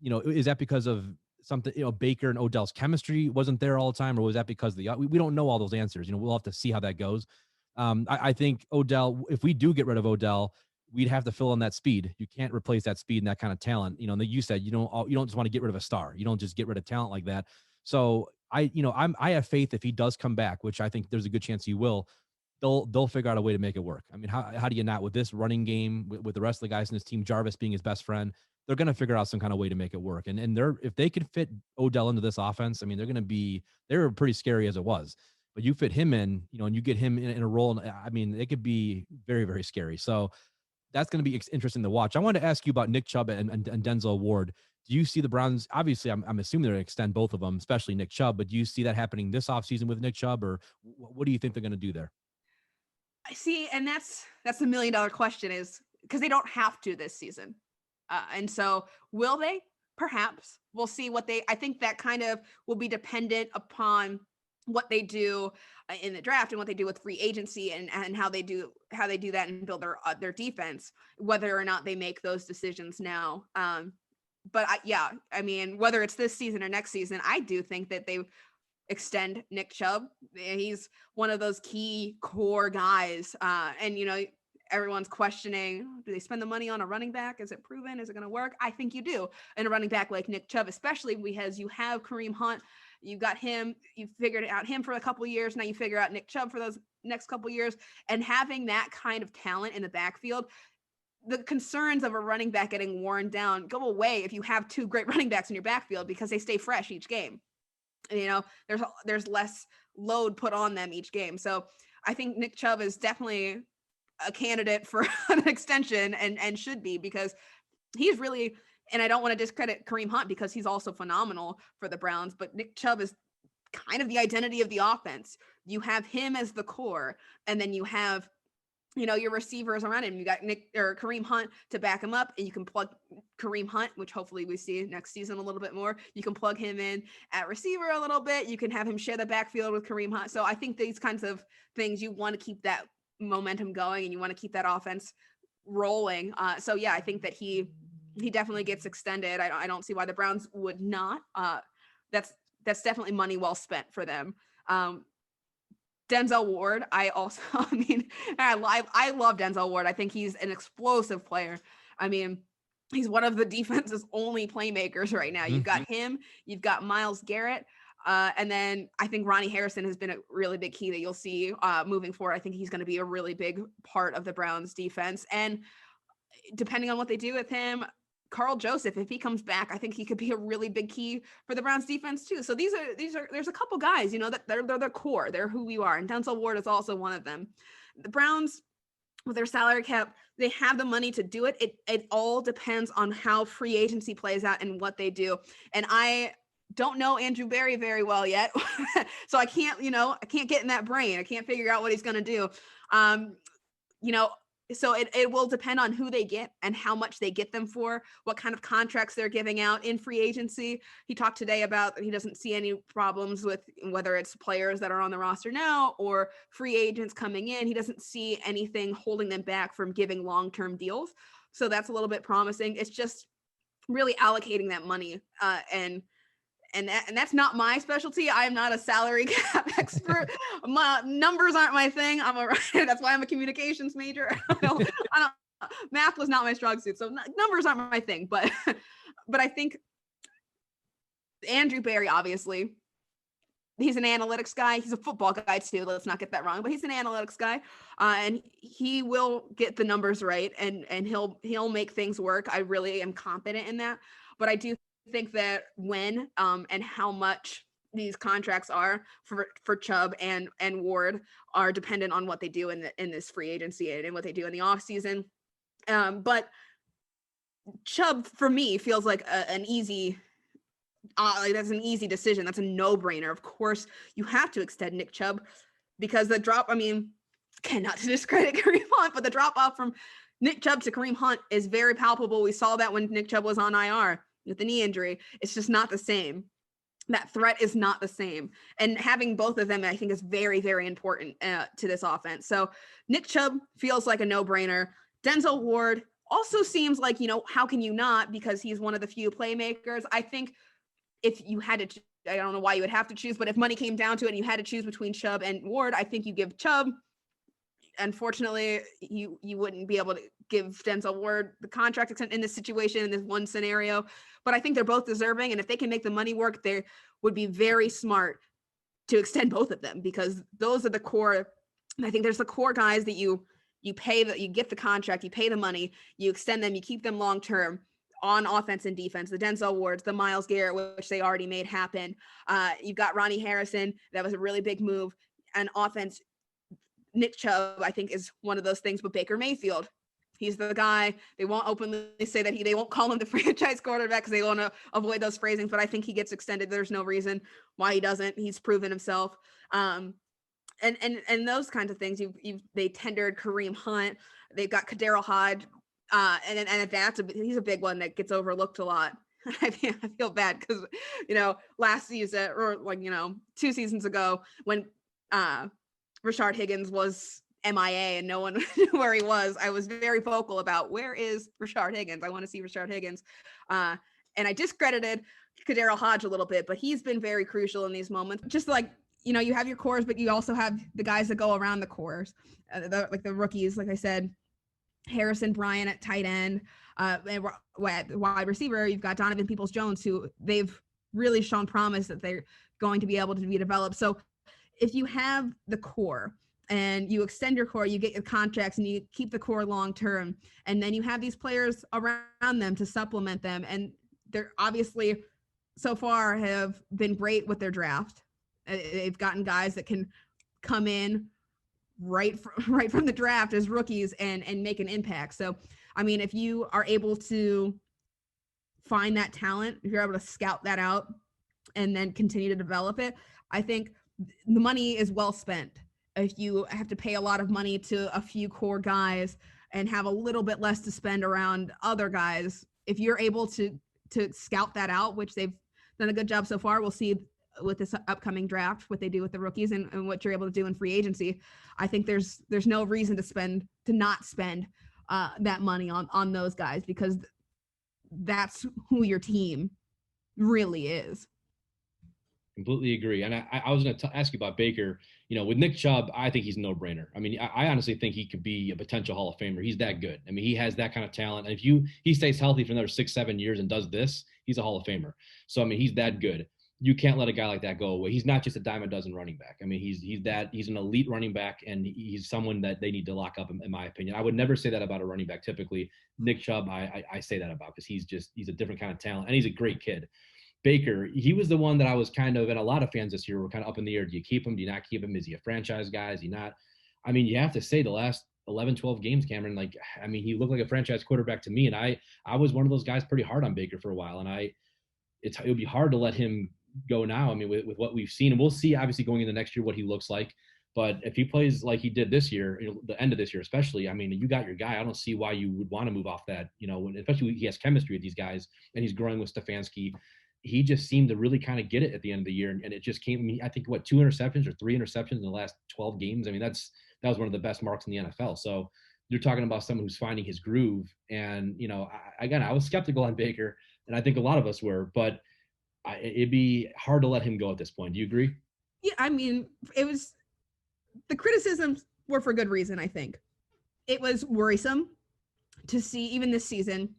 is that because of something, Baker and Odell's chemistry wasn't there all the time, or was that because we don't know all those answers. We'll have to see how that goes. I think Odell, if we do get rid of Odell, we'd have to fill in that speed. You can't replace that speed and that kind of talent. Like you said, you don't just want to get rid of a star. You don't just get rid of talent like that. So I have faith if he does come back, which I think there's a good chance he will. They'll figure out a way to make it work. I mean, how do you not, with this running game, with the rest of the guys in his team, Jarvis being his best friend, they're going to figure out some kind of way to make it work. And if they can fit Odell into this offense, I mean, they're pretty scary as it was, but you fit him in, and you get him in a role. I mean, it could be very, very scary. So that's going to be interesting to watch. I wanted to ask you about Nick Chubb and Denzel Ward. Do you see the Browns? Obviously, I'm assuming they're going to extend both of them, especially Nick Chubb. But do you see that happening this offseason with Nick Chubb, or what do you think they're going to do there? I see, and that's the $1 million question, is because they don't have to this season, and so will they? Perhaps. We'll see what they. I think that kind of will be dependent upon what they do in the draft and what they do with free agency and how they do that and build their defense, whether or not they make those decisions now. But I mean, whether it's this season or next season, I do think that they extend Nick Chubb. He's one of those key core guys. And, everyone's questioning, do they spend the money on a running back? Is it proven? Is it going to work? I think you do. And a running back like Nick Chubb, especially because you have Kareem Hunt, you got him, you figured out him for a couple of years. Now you figure out Nick Chubb for those next couple of years, and having that kind of talent in the backfield, the concerns of a running back getting worn down go away if you have two great running backs in your backfield because they stay fresh each game. There's less load put on them each game. So I think Nick Chubb is definitely a candidate for an extension and should be, because he's really, and I don't want to discredit Kareem Hunt because he's also phenomenal for the Browns, but Nick Chubb is kind of the identity of the offense. You have him as the core, and then you have, your receivers around him. You got Kareem Hunt to back him up, and you can plug Kareem Hunt, which hopefully we see next season a little bit more. You can plug him in at receiver a little bit. You can have him share the backfield with Kareem Hunt. So I think these kinds of things, you want to keep that momentum going and you want to keep that offense rolling. So yeah, I think that he definitely gets extended. I don't see why the Browns would not. That's definitely money well spent for them. Denzel Ward, I love Denzel Ward. I think he's an explosive player. I mean, he's one of the defense's only playmakers right now. You've got him, you've got Myles Garrett, and then I think Ronnie Harrison has been a really big key that you'll see moving forward. I think he's going to be a really big part of the Browns defense. And depending on what they do with him, Carl Joseph, if he comes back, I think he could be a really big key for the Browns defense too. So there's a couple guys, that they're the core. They're who we are. And Denzel Ward is also one of them. The Browns, with their salary cap, they have the money to do it. It all depends on how free agency plays out and what they do. And I don't know Andrew Berry very well yet. So I can't get in that brain. I can't figure out what he's going to do. So it will depend on who they get and how much they get them for, what kind of contracts they're giving out in free agency. He talked today about that he doesn't see any problems with whether it's players that are on the roster now or free agents coming in. He doesn't see anything holding them back from giving long-term deals. So that's a little bit promising. It's just really allocating that money. And that's not my specialty. I am not a salary cap expert. My numbers aren't my thing. I'm a writer. That's why I'm a communications major. I don't math was not my strong suit. So numbers aren't my thing, but I think Andrew Berry, obviously, he's an analytics guy. He's a football guy too. Let's not get that wrong, but he's an analytics guy. And he will get the numbers right and he'll make things work. I really am confident in that, but I do think that when and how much these contracts are for Chubb and Ward are dependent on what they do in this free agency and what they do in the offseason. But Chubb for me feels like an easy that's an easy decision. That's a no-brainer. Of course, you have to extend Nick Chubb because the drop, not to discredit Kareem Hunt, but the drop off from Nick Chubb to Kareem Hunt is very palpable. We saw that when Nick Chubb was on IR with the knee injury. It's just not the same. That threat is not the same. And having both of them, I think, is very, very important to this offense. So Nick Chubb feels like a no-brainer. Denzel Ward also seems like, how can you not? Because he's one of the few playmakers. I think if you had to, I don't know why you would have to choose, but if money came down to it and you had to choose between Chubb and Ward, I think you give Chubb. Unfortunately, you wouldn't be able to give Denzel Ward the contract in this situation, in this one scenario. But I think they're both deserving. And if they can make the money work, they would be very smart to extend both of them because those are the core. And I think there's the core guys that you pay, that you get the contract, you pay the money, you extend them, you keep them long-term on offense and defense, the Denzel Wards, the Myles Garrett, which they already made happen. You've got Ronnie Harrison. That was a really big move. And offense, Nick Chubb, I think, is one of those things with Baker Mayfield. He's the guy. They won't openly say that they won't call him the franchise quarterback because they want to avoid those phrasings, but I think he gets extended. There's no reason why he doesn't. He's proven himself. And those kinds of things. They tendered Kareem Hunt. They've got Kadero Hodge. And he's a big one that gets overlooked a lot. I feel bad because, last season or 2 seasons ago when Rashard Higgins was MIA and no one knew where he was, I was very vocal about where is Rashard Higgins? I want to see Rashard Higgins. And I discredited Kadero Hodge a little bit, but he's been very crucial in these moments. Just like, you have your cores, but you also have the guys that go around the cores, like the rookies, like I said, Harrison Bryant at tight end, and wide receiver, you've got Donovan Peoples-Jones, who they've really shown promise that they're going to be able to be developed. So if you have the core and you extend your core, you get your contracts and you keep the core long-term, and then you have these players around them to supplement them. And they're obviously so far have been great with their draft. They've gotten guys that can come in right from the draft as rookies and make an impact. So, I mean, if you are able to find that talent, if you're able to scout that out and then continue to develop it, I think the money is well spent. If you have to pay a lot of money to a few core guys and have a little bit less to spend around other guys, if you're able to scout that out, which they've done a good job so far, we'll see with this upcoming draft what they do with the rookies and what you're able to do in free agency. I think there's no reason to not spend that money on those guys, because that's who your team really is. Completely agree. And I was going to ask you about Baker. With Nick Chubb, I think he's a no-brainer. I mean, I honestly think he could be a potential Hall of Famer. He's that good. I mean, he has that kind of talent. And if he stays healthy for another 6-7 years and does this, he's a Hall of Famer. So, I mean, he's that good. You can't let a guy like that go away. He's not just a dime a dozen running back. I mean, he's an elite running back, and he's someone that they need to lock up, in my opinion. I would never say that about a running back. Typically, Nick Chubb, I say that about, because he's a different kind of talent, and he's a great kid. Baker, he was the one that I was kind of, and a lot of fans this year were kind of up in the air. Do you keep him? Do you not keep him? Is he a franchise guy? Is he not? I mean, you have to say the last 11, 12 games, Camryn, he looked like a franchise quarterback to me. And I was one of those guys pretty hard on Baker for a while. And it would be hard to let him go now. I mean, with what we've seen, and we'll see obviously going into next year what he looks like. But if he plays like he did this year, the end of this year especially, I mean, you got your guy. I don't see why you would want to move off that, especially when he has chemistry with these guys and he's growing with Stefanski. He just seemed to really kind of get it at the end of the year. And it just came, I think, 2 interceptions or 3 interceptions in the last 12 games. I mean, that was one of the best marks in the NFL. So you're talking about someone who's finding his groove. And, I was skeptical on Baker, and I think a lot of us were, but it'd be hard to let him go at this point. Do you agree? Yeah, I mean, the criticisms were for good reason, I think. It was worrisome to see, even this season,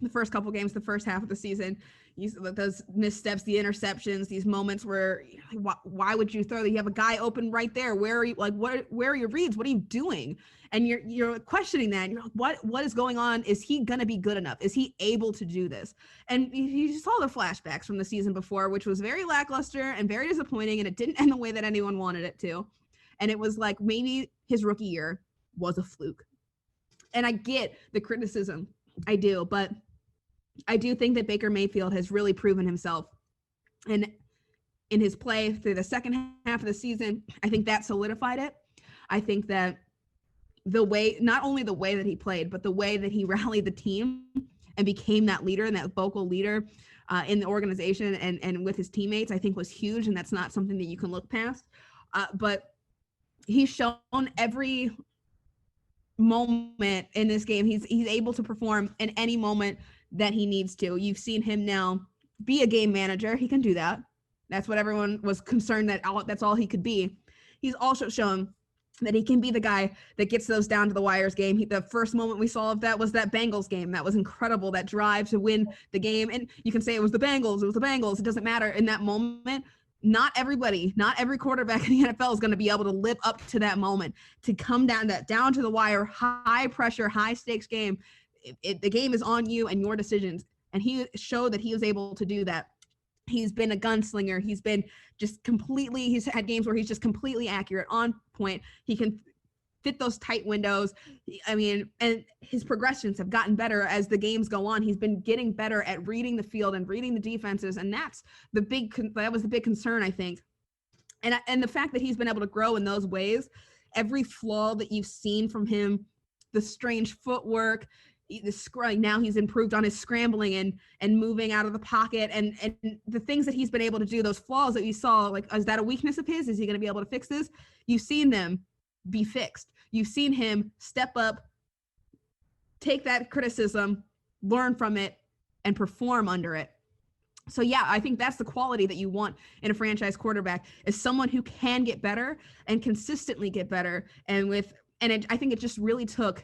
the first couple games, the first half of the season, those missteps, the interceptions, these moments where, why would you throw that? You have a guy open right there. Where are you? Where are your reads? What are you doing? And you're questioning that. And you're like, what is going on? Is he going to be good enough? Is he able to do this? And you saw the flashbacks from the season before, which was very lackluster and very disappointing. And it didn't end the way that anyone wanted it to. And it was like, maybe his rookie year was a fluke. And I get the criticism. I do. But I do think that Baker Mayfield has really proven himself. And in his play through the second half of the season, I think that solidified it. I think that not only the way that he played, but the way that he rallied the team and became that leader and that vocal leader in the organization and with his teammates, I think was huge. And that's not something that you can look past. But he's shown every moment in this game. He's able to perform in any moment that he needs to. You've seen him now be a game manager. He can do that. That's what everyone was concerned that's all he could be. He's also shown that he can be the guy that gets those down to the wires game. The first moment we saw of that was that Bengals game. That was incredible, that drive to win the game. And you can say it was the Bengals. It doesn't matter. In that moment, not every quarterback in the NFL is going to be able to live up to that moment, to come down to the wire, high pressure, high stakes game. The game is on you and your decisions. And he showed that he was able to do that. He's been a gunslinger. He's been he's had games where he's just completely accurate, on point. He can fit those tight windows. I mean, and his progressions have gotten better as the games go on. He's been getting better at reading the field and reading the defenses. And that was the big concern, I think. And the fact that he's been able to grow in those ways, every flaw that you've seen from him, the strange footwork, now he's improved on his scrambling and moving out of the pocket, and the things that he's been able to do, those flaws that you saw, like, is that a weakness of his? Is he going to be able to fix this? You've seen them be fixed. You've seen him step up, take that criticism, learn from it, and perform under it. So yeah, I think that's the quality that you want in a franchise quarterback, is someone who can get better and consistently get better. I think it just really took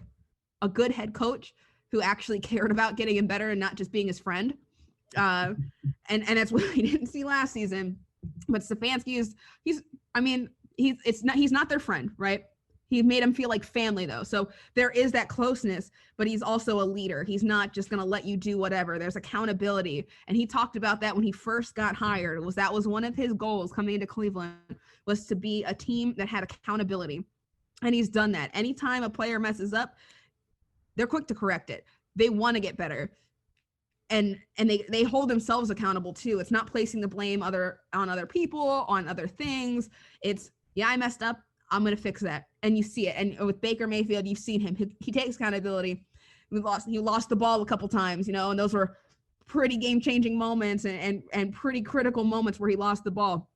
a good head coach who actually cared about getting him better and not just being his friend. And that's what we didn't see last season. But Stefanski he's not their friend, right? He made him feel like family, though. So there is that closeness, but he's also a leader. He's not just going to let you do whatever. There's accountability. And he talked about that when he first got hired. That was one of his goals coming into Cleveland, was to be a team that had accountability. And he's done that. Anytime a player messes up, they're quick to correct it. They want to get better. And they hold themselves accountable too. It's not placing the blame on other people, on other things. It's, yeah, I messed up, I'm going to fix that. And you see it. And with Baker Mayfield, you've seen him. He takes accountability. He lost the ball a couple times, and those were pretty game-changing moments and pretty critical moments where he lost the ball.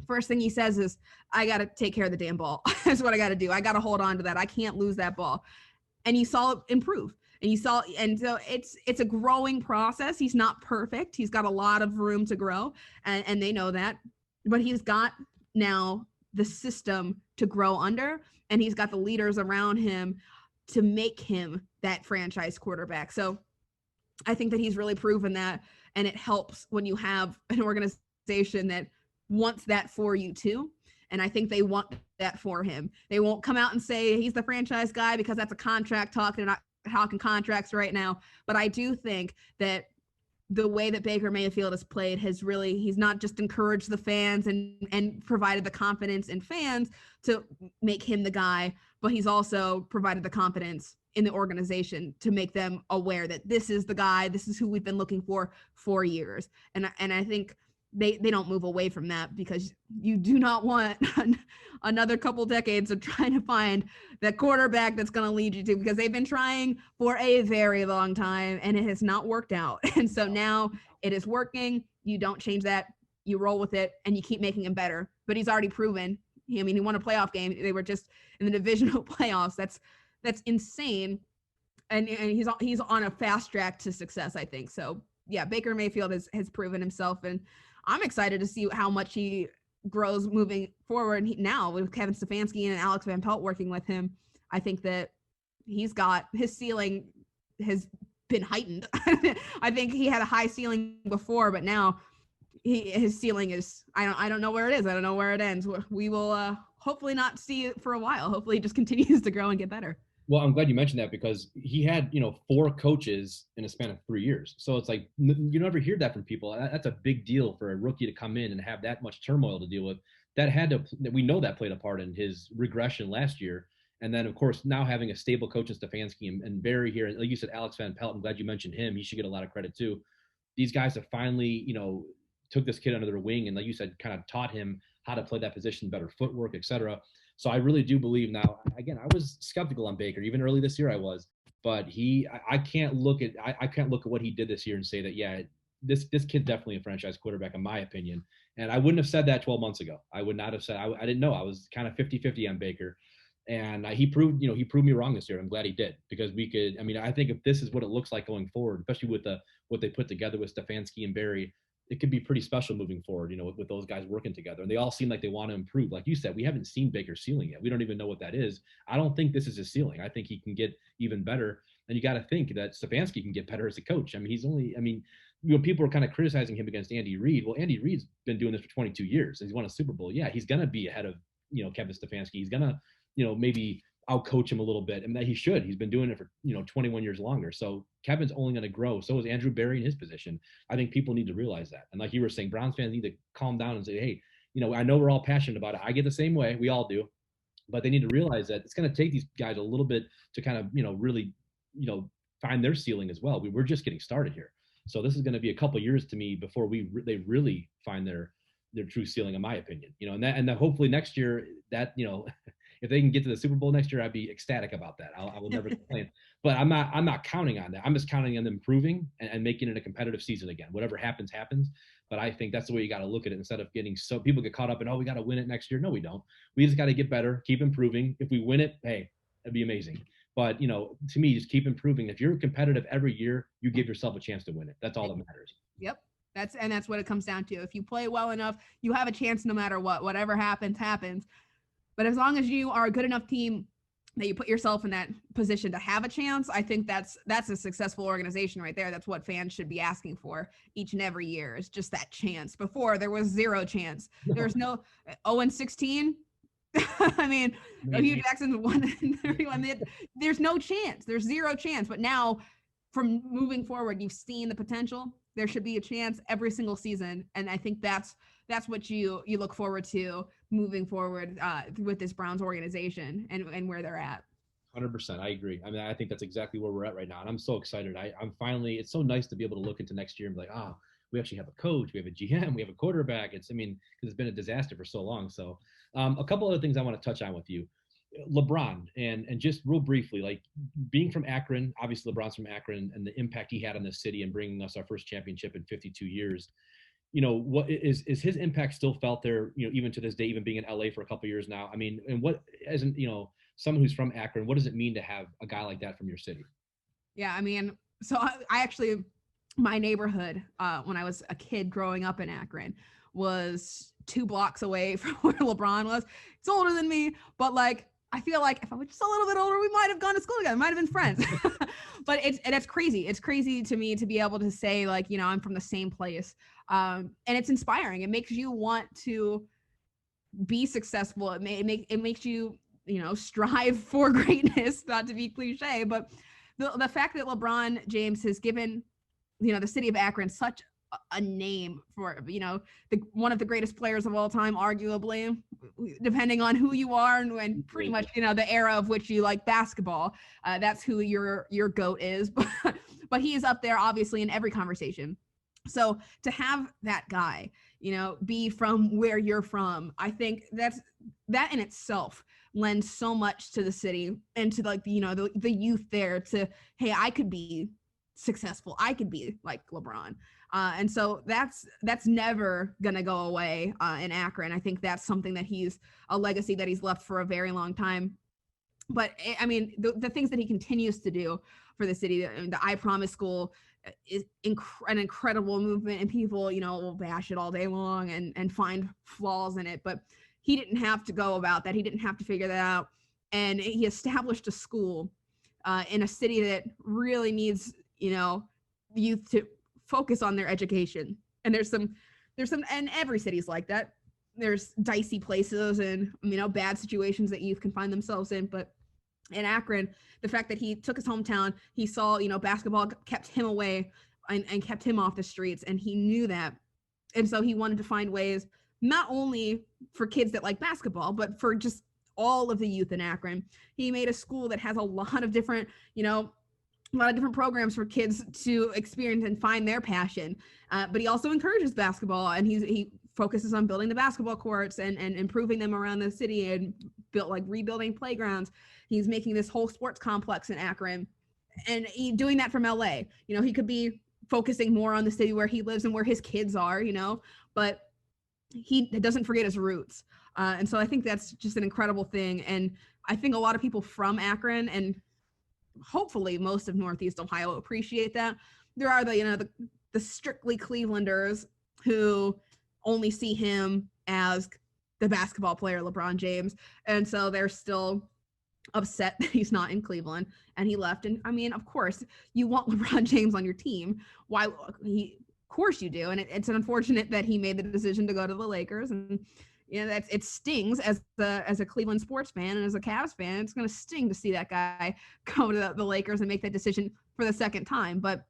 First thing he says is, I got to take care of the damn ball. That's what I got to do. I got to hold on to that. I can't lose that ball. And you saw it improve. And so it's a growing process. He's not perfect. He's got a lot of room to grow, and they know that. But he's got now the system to grow under, and he's got the leaders around him to make him that franchise quarterback. So I think that he's really proven that, and it helps when you have an organization that wants that for you too. And I think they want that for him. They won't come out and say he's the franchise guy because that's a contract talk. They're not talking contracts right now. But I do think that the way that Baker Mayfield has played he's not just encouraged the fans and provided the confidence in fans to make him the guy, but he's also provided the confidence in the organization to make them aware that this is the guy, this is who we've been looking for years. And I think they don't move away from that, because you do not want another couple decades of trying to find that quarterback that's going to lead you to, because they've been trying for a very long time and it has not worked out. And so now it is working. You don't change that. You roll with it and you keep making him better. But he's already proven. He won a playoff game. They were just in the divisional playoffs. That's insane. And he's on a fast track to success, I think. So yeah, Baker Mayfield has proven himself, and I'm excited to see how much he grows moving forward. Now with Kevin Stefanski and Alex Van Pelt working with him, I think that he's got, his ceiling has been heightened. I think he had a high ceiling before, but now his ceiling is, I don't know where it is. I don't know where it ends. We will hopefully not see it for a while. Hopefully it just continues to grow and get better. Well, I'm glad you mentioned that, because he had, 4 coaches in a span of 3 years. So it's like, you never hear that from people. That's a big deal for a rookie to come in and have that much turmoil to deal with. We know that played a part in his regression last year. And then, of course, now having a stable coach in Stefanski and Barry here, and like you said, Alex Van Pelt, I'm glad you mentioned him. He should get a lot of credit too. These guys have finally, took this kid under their wing and, like you said, kind of taught him how to play that position, better footwork, etc. So I really do believe now, again, I was skeptical on Baker, even early this year I was, but I can't look at what he did this year and say that, yeah, this kid's definitely a franchise quarterback, in my opinion. And I wouldn't have said that 12 months ago. I would not have said, I didn't know. I was kind of 50-50 on Baker. And he proved me wrong this year. I'm glad he did, because I think if this is what it looks like going forward, especially with what they put together with Stefanski and Barry, it could be pretty special moving forward, with those guys working together. And they all seem like they want to improve. Like you said, we haven't seen Baker's ceiling yet. We don't even know what that is. I don't think this is his ceiling. I think he can get even better. And you got to think that Stefanski can get better as a coach. People are kind of criticizing him against Andy Reid. Well, Andy Reid's been doing this for 22 years. He's won a Super Bowl. Yeah, he's going to be ahead of, Kevin Stefanski. He's going to, maybe outcoach him a little bit. And that he should. He's been doing it for, 21 years longer. So Kevin's only going to grow. So is Andrew Barry in his position. I think people need to realize that. And like you were saying, Browns fans need to calm down and say, hey, I know we're all passionate about it. I get the same way. We all do. but they need to realize that it's going to take these guys a little bit to kind of, really, find their ceiling as well. We're just getting started here. So this is going to be a couple years to me before they really find their true ceiling, in my opinion. And then hopefully next year that, if they can get to the Super Bowl next year, I'd be ecstatic about that. I will never complain. But I'm not counting on that. I'm just counting on them improving and making it a competitive season again. Whatever happens, happens. But I think that's the way you got to look at it, instead of getting so people get caught up in, we got to win it next year. No, we don't. We just got to get better, keep improving. If we win it, hey, that'd be amazing. But, to me, just keep improving. If you're competitive every year, you give yourself a chance to win it. That's all that matters. Yep. That's what it comes down to. If you play well enough, you have a chance no matter what. Whatever happens, happens. But as long as you are a good enough team that you put yourself in that position to have a chance, I think that's a successful organization right there. That's what fans should be asking for each and every year, is just that chance. Before, there was zero chance. There's no 0-16. I mean, Hugh Jackson's 1-31. There's no chance. There's zero chance. But now, from moving forward, you've seen the potential. There should be a chance every single season, and I think that's what you look forward to moving forward with this Browns organization and where they're at. 100%. I agree. I mean, I think that's exactly where we're at right now, and I'm so excited. I'm finally. It's so nice to be able to look into next year and be like, we actually have a coach, we have a GM, we have a quarterback. Because it's been a disaster for so long. So, a couple other things I want to touch on with you. LeBron, and just real briefly, like being from Akron, obviously LeBron's from Akron, and the impact he had on this city and bringing us our first championship in 52 years. What is his impact still felt there, even to this day, even being in LA for a couple of years now? I mean, and what, as someone who's from Akron, what does it mean to have a guy like that from your city? Yeah, I mean, so I actually, my neighborhood, when I was a kid growing up in Akron, was 2 blocks away from where LeBron was. He's older than me, but like, I feel like if I was just a little bit older, we might have gone to school together, might have been friends. But it's crazy. It's crazy to me to be able to say, like, I'm from the same place. And it's inspiring. It makes you want to be successful. It makes you, strive for greatness, not to be cliche, but the fact that LeBron James has given, the city of Akron such a name for, one of the greatest players of all time, arguably, depending on who you are and pretty much, the era of which you like basketball. That's who your GOAT is. But he is up there, obviously, in every conversation. So to have that guy, be from where you're from, I think that in itself lends so much to the city and to, like, the youth there to, hey, I could be successful. I could be like LeBron. And so that's never going to go away in Akron. I think that's something that a legacy that he's left for a very long time. But I mean, the things that he continues to do for the city, the I Promise School is an incredible movement, and people, will bash it all day long and find flaws in it. But he didn't have to go about that. He didn't have to figure that out. And he established a school in a city that really needs, youth to focus on their education. And there's some, and every city's like that. There's dicey places and, bad situations that youth can find themselves in. But in Akron, the fact that he took his hometown, he saw, basketball kept him away and kept him off the streets. And he knew that. And so he wanted to find ways, not only for kids that like basketball, but for just all of the youth in Akron. He made a school that has a lot of different, programs for kids to experience and find their passion. But he also encourages basketball, and he focuses on building the basketball courts and improving them around the city, and rebuilding playgrounds. He's making this whole sports complex in Akron, and doing that from LA. He could be focusing more on the city where he lives and where his kids are, but he doesn't forget his roots. And so I think that's just an incredible thing. And I think a lot of people from Akron, and hopefully most of Northeast Ohio, appreciate that. There are the strictly Clevelanders who only see him as the basketball player, LeBron James. And so they're still upset that he's not in Cleveland and he left. And I mean, of course you want LeBron James on your team. Of course you do. And it's unfortunate that he made the decision to go to the Lakers. And it stings as a Cleveland sports fan and as a Cavs fan. It's going to sting to see that guy go to the Lakers and make that decision for the second time. But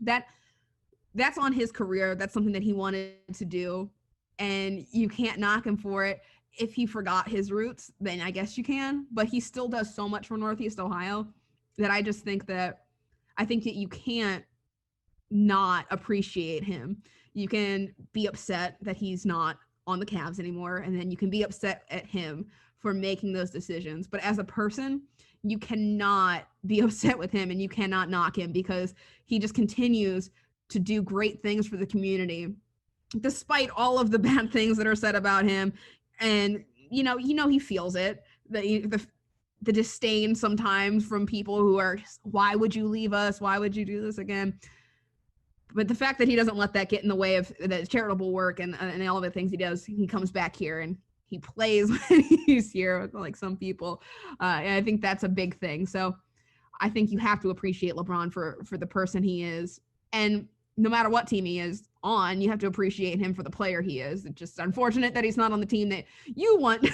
that's on his career. That's something that he wanted to do, and you can't knock him for it. if he forgot his roots, then I guess you can, but he still does so much for Northeast Ohio that I just think that you can't not appreciate him. You can be upset that he's not on the Cavs anymore, and then you can be upset at him for making those decisions. But as a person, you cannot be upset with him and you cannot knock him because he just continues to do great things for the community despite all of the bad things that are said about him. And he feels it, the disdain sometimes from people who are, why would you leave us? Why would you do this again? But the fact that he doesn't let that get in the way of the charitable work and all of the things he does, he comes back here and he plays when he's here, like some people. And I think that's a big thing. So I think you have to appreciate LeBron for the person he is. And no matter what team he is on, you have to appreciate him for the player he is. It's just unfortunate that he's not on the team that you want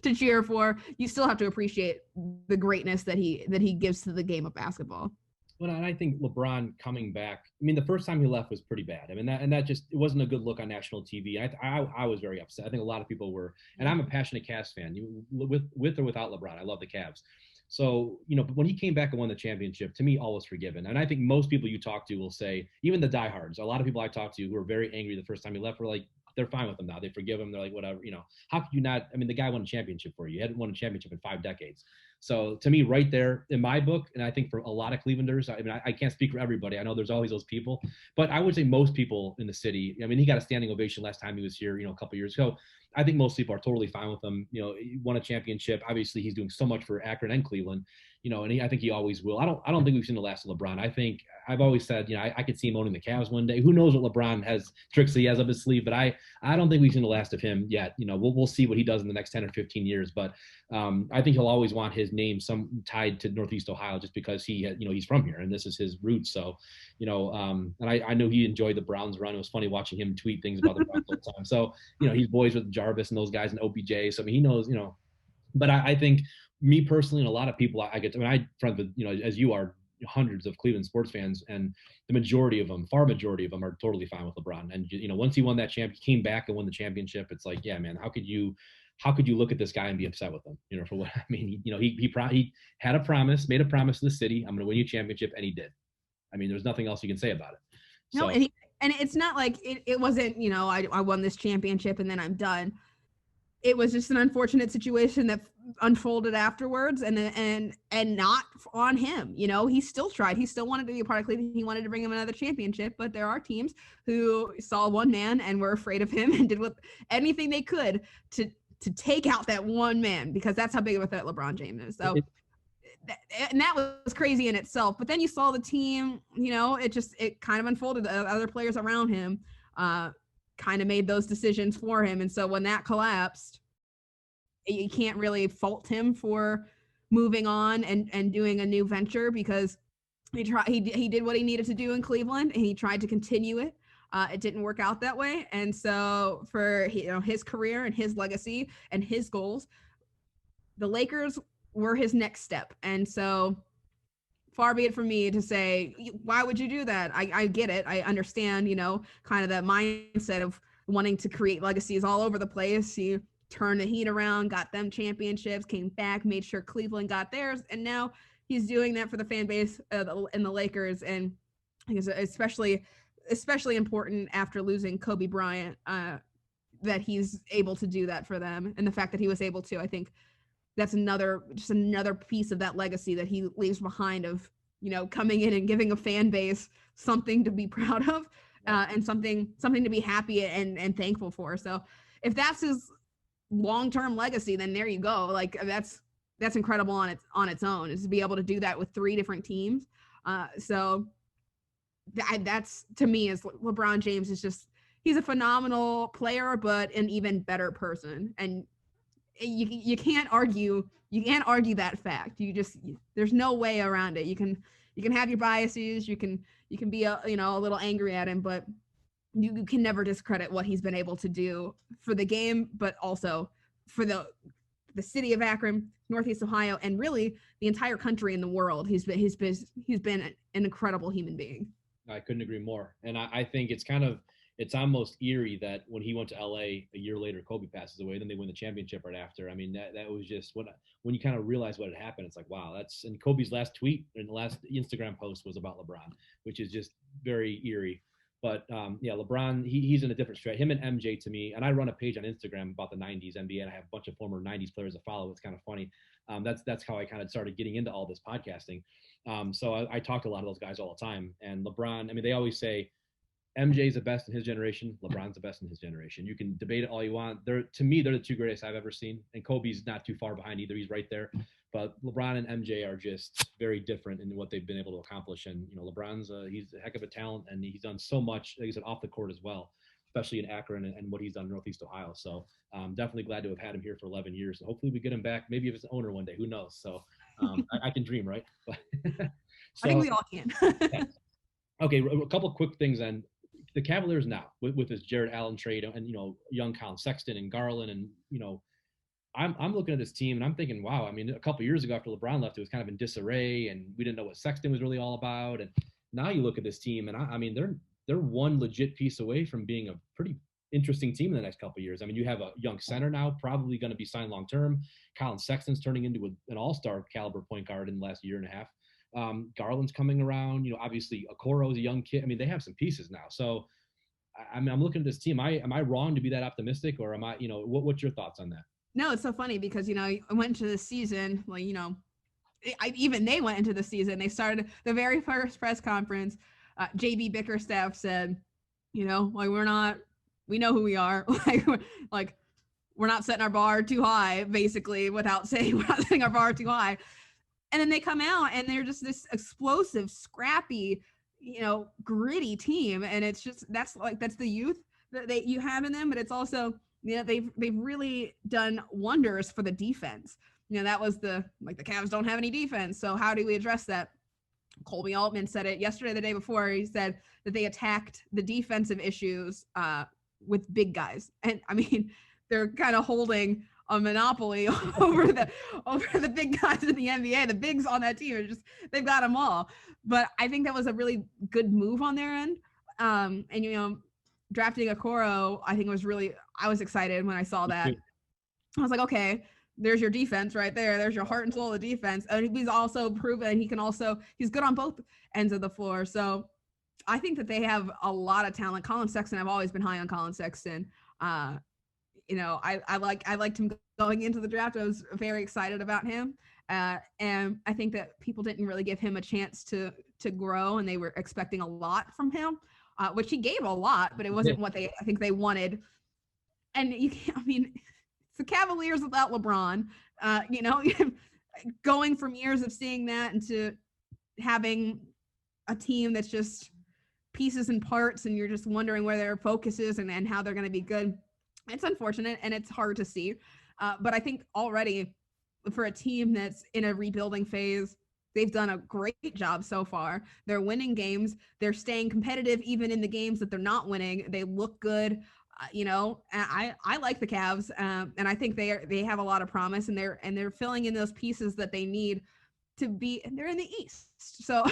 to cheer for. You still have to appreciate the greatness that he gives to the game of basketball. Well, and I think LeBron coming back, I mean, the first time he left was pretty bad. I mean, that just, it wasn't a good look on national TV. I was very upset. I think a lot of people were, and I'm a passionate Cavs fan, with or without LeBron. I love the Cavs. So, when he came back and won the championship, to me, all was forgiven. And I think most people you talk to will say, even the diehards, a lot of people I talk to who were very angry the first time he left were like, they're fine with him now. They forgive him. They're like, whatever, how could you not? I mean, the guy won a championship for you. He hadn't won a championship in 5 decades. So to me, right there in my book, and I think for a lot of Clevelanders, I mean, I can't speak for everybody. I know there's always those people, but I would say most people in the city, I mean, he got a standing ovation last time he was here, a couple of years ago. I think most people are totally fine with him. He won a championship. Obviously, he's doing so much for Akron and Cleveland, and I think he always will. I don't think we've seen the last of LeBron. I think I've always said, I could see him owning the Cavs one day. Who knows what LeBron has tricks that he has up his sleeve, but I don't think we've seen the last of him yet. We'll see what he does in the next 10 or 15 years, but I think he'll always want his name tied to Northeast Ohio just because he's from here and this is his roots. So, and I know he enjoyed the Browns run. It was funny watching him tweet things about the Browns all the time. So, he's boys with Jarvis and those guys and OBJ. So, I mean, he knows, but I think me personally and a lot of people I friends with, as you are, hundreds of Cleveland sports fans, and the far majority of them are totally fine with LeBron. And, once he won that he came back and won the championship. It's like, yeah, man, how could you look at this guy and be upset with him? For what I mean, he had a promise, made a promise to the city. I'm going to win you a championship. And he did. I mean, there's nothing else you can say about it. No, and it's not like it wasn't, I won this championship and then I'm done. It was just an unfortunate situation that unfolded afterwards and not on him. He still tried. He still wanted to be a part of Cleveland. He wanted to bring him another championship, but there are teams who saw one man and were afraid of him and did anything they could to take out that one man, because that's how big of a threat LeBron James is. So and that was crazy in itself. But then you saw the team, it kind of unfolded. The other players around him kind of made those decisions for him. And so when that collapsed, you can't really fault him for moving on and doing a new venture, because he did what he needed to do in Cleveland and he tried to continue it. It didn't work out that way. And so for his career and his legacy and his goals, the Lakers were his next step. And so far be it from me to say, why would you do that? I get it. I understand, kind of that mindset of wanting to create legacies all over the place. He turned the Heat around, got them championships, came back, made sure Cleveland got theirs. And now he's doing that for the fan base in the Lakers. And I think it's especially important after losing Kobe Bryant, that he's able to do that for them. And the fact that he was able to, I think, that's another piece of that legacy that he leaves behind of, coming in and giving a fan base something to be proud of, and something to be happy and thankful for. So if that's his long-term legacy, then there you go. Like that's incredible on its own, is to be able to do that with 3 different teams. So that's, to me, is LeBron James is just, he's a phenomenal player, but an even better person. And you can't argue that fact. There's no way around it. You can have your biases, you can be a little angry at him, but you can never discredit what he's been able to do for the game, but also for the city of Akron, Northeast Ohio, and really the entire country and the world. He's been an incredible human being. I couldn't agree more. And I think it's kind of, it's almost eerie that when he went to LA a year later, Kobe passes away, then they win the championship right after. I mean, that was just when you kind of realize what had happened, it's like, wow, and Kobe's last tweet and the last Instagram post was about LeBron, which is just very eerie. But yeah, LeBron, he's in a different stretch. Him and MJ to me, and I run a page on Instagram about the 90s NBA, and I have a bunch of former 90s players to follow. It's kind of funny. That's how I kind of started getting into all this podcasting. So I talk to a lot of those guys all the time. And LeBron, I mean, they always say MJ's the best in his generation. LeBron's the best in his generation. You can debate it all you want. To me, they're the two greatest I've ever seen. And Kobe's not too far behind either. He's right there. But LeBron and MJ are just very different in what they've been able to accomplish. And, LeBron's he's a heck of a talent, and he's done so much, like I said, off the court as well, especially in Akron and what he's done in Northeast Ohio. So definitely glad to have had him here for 11 years. Hopefully we get him back, maybe if it's an owner one day, who knows? So I can dream, right? So, I think we all can. Yeah. Okay, a couple of quick things then. The Cavaliers now with this Jared Allen trade and young Colin Sexton and Garland, and I'm looking at this team and I'm thinking, wow, I mean, a couple of years ago after LeBron left, it was kind of in disarray and we didn't know what Sexton was really all about. And now you look at this team and I mean, they're one legit piece away from being a pretty interesting team in the next couple of years. I mean, you have a young center now, probably going to be signed long term. Colin Sexton's turning into an all-star caliber point guard in the last year and a half. Garland's coming around. Obviously Okoro's a young kid. I mean, they have some pieces now. So I mean, I'm looking at this team. Am I wrong to be that optimistic, or am I? What's your thoughts on that? No, it's so funny because I went into the season like even they went into the season. They started the very first press conference. JB Bickerstaff said, like we know who we are. like we're not setting our bar too high, basically, without saying we're not setting our bar too high. And then they come out and they're just this explosive, scrappy, gritty team. And it's just, that's the youth that you have in them, but it's also, they've really done wonders for the defense. That was the Cavs don't have any defense. So how do we address that? Colby Altman said it yesterday, the day before. He said that they attacked the defensive issues with big guys. And I mean, they're kind of holding a monopoly over the big guys in the NBA. The bigs on that team are just, they've got them all. But I think that was a really good move on their end. And drafting Okoro, I think I was excited when I saw that. I was like, okay, there's your defense right there. There's your heart and soul of the defense. And he's also proven he's good on both ends of the floor. So I think that they have a lot of talent. Colin Sexton, I've always been high on Colin Sexton. I liked him going into the draft. I was very excited about him. And I think that people didn't really give him a chance to grow, and they were expecting a lot from him, which he gave a lot, but it wasn't what I think they wanted. And it's the Cavaliers without LeBron, going from years of seeing that into having a team that's just pieces and parts, and you're just wondering where their focus is and how they're going to be good. It's unfortunate and it's hard to see. But I think already for a team that's in a rebuilding phase, they've done a great job so far. They're winning games. They're staying competitive even in the games that they're not winning. They look good. I like the Cavs, and I think they have a lot of promise, and they're filling in those pieces that they need to be. And they're in the East, so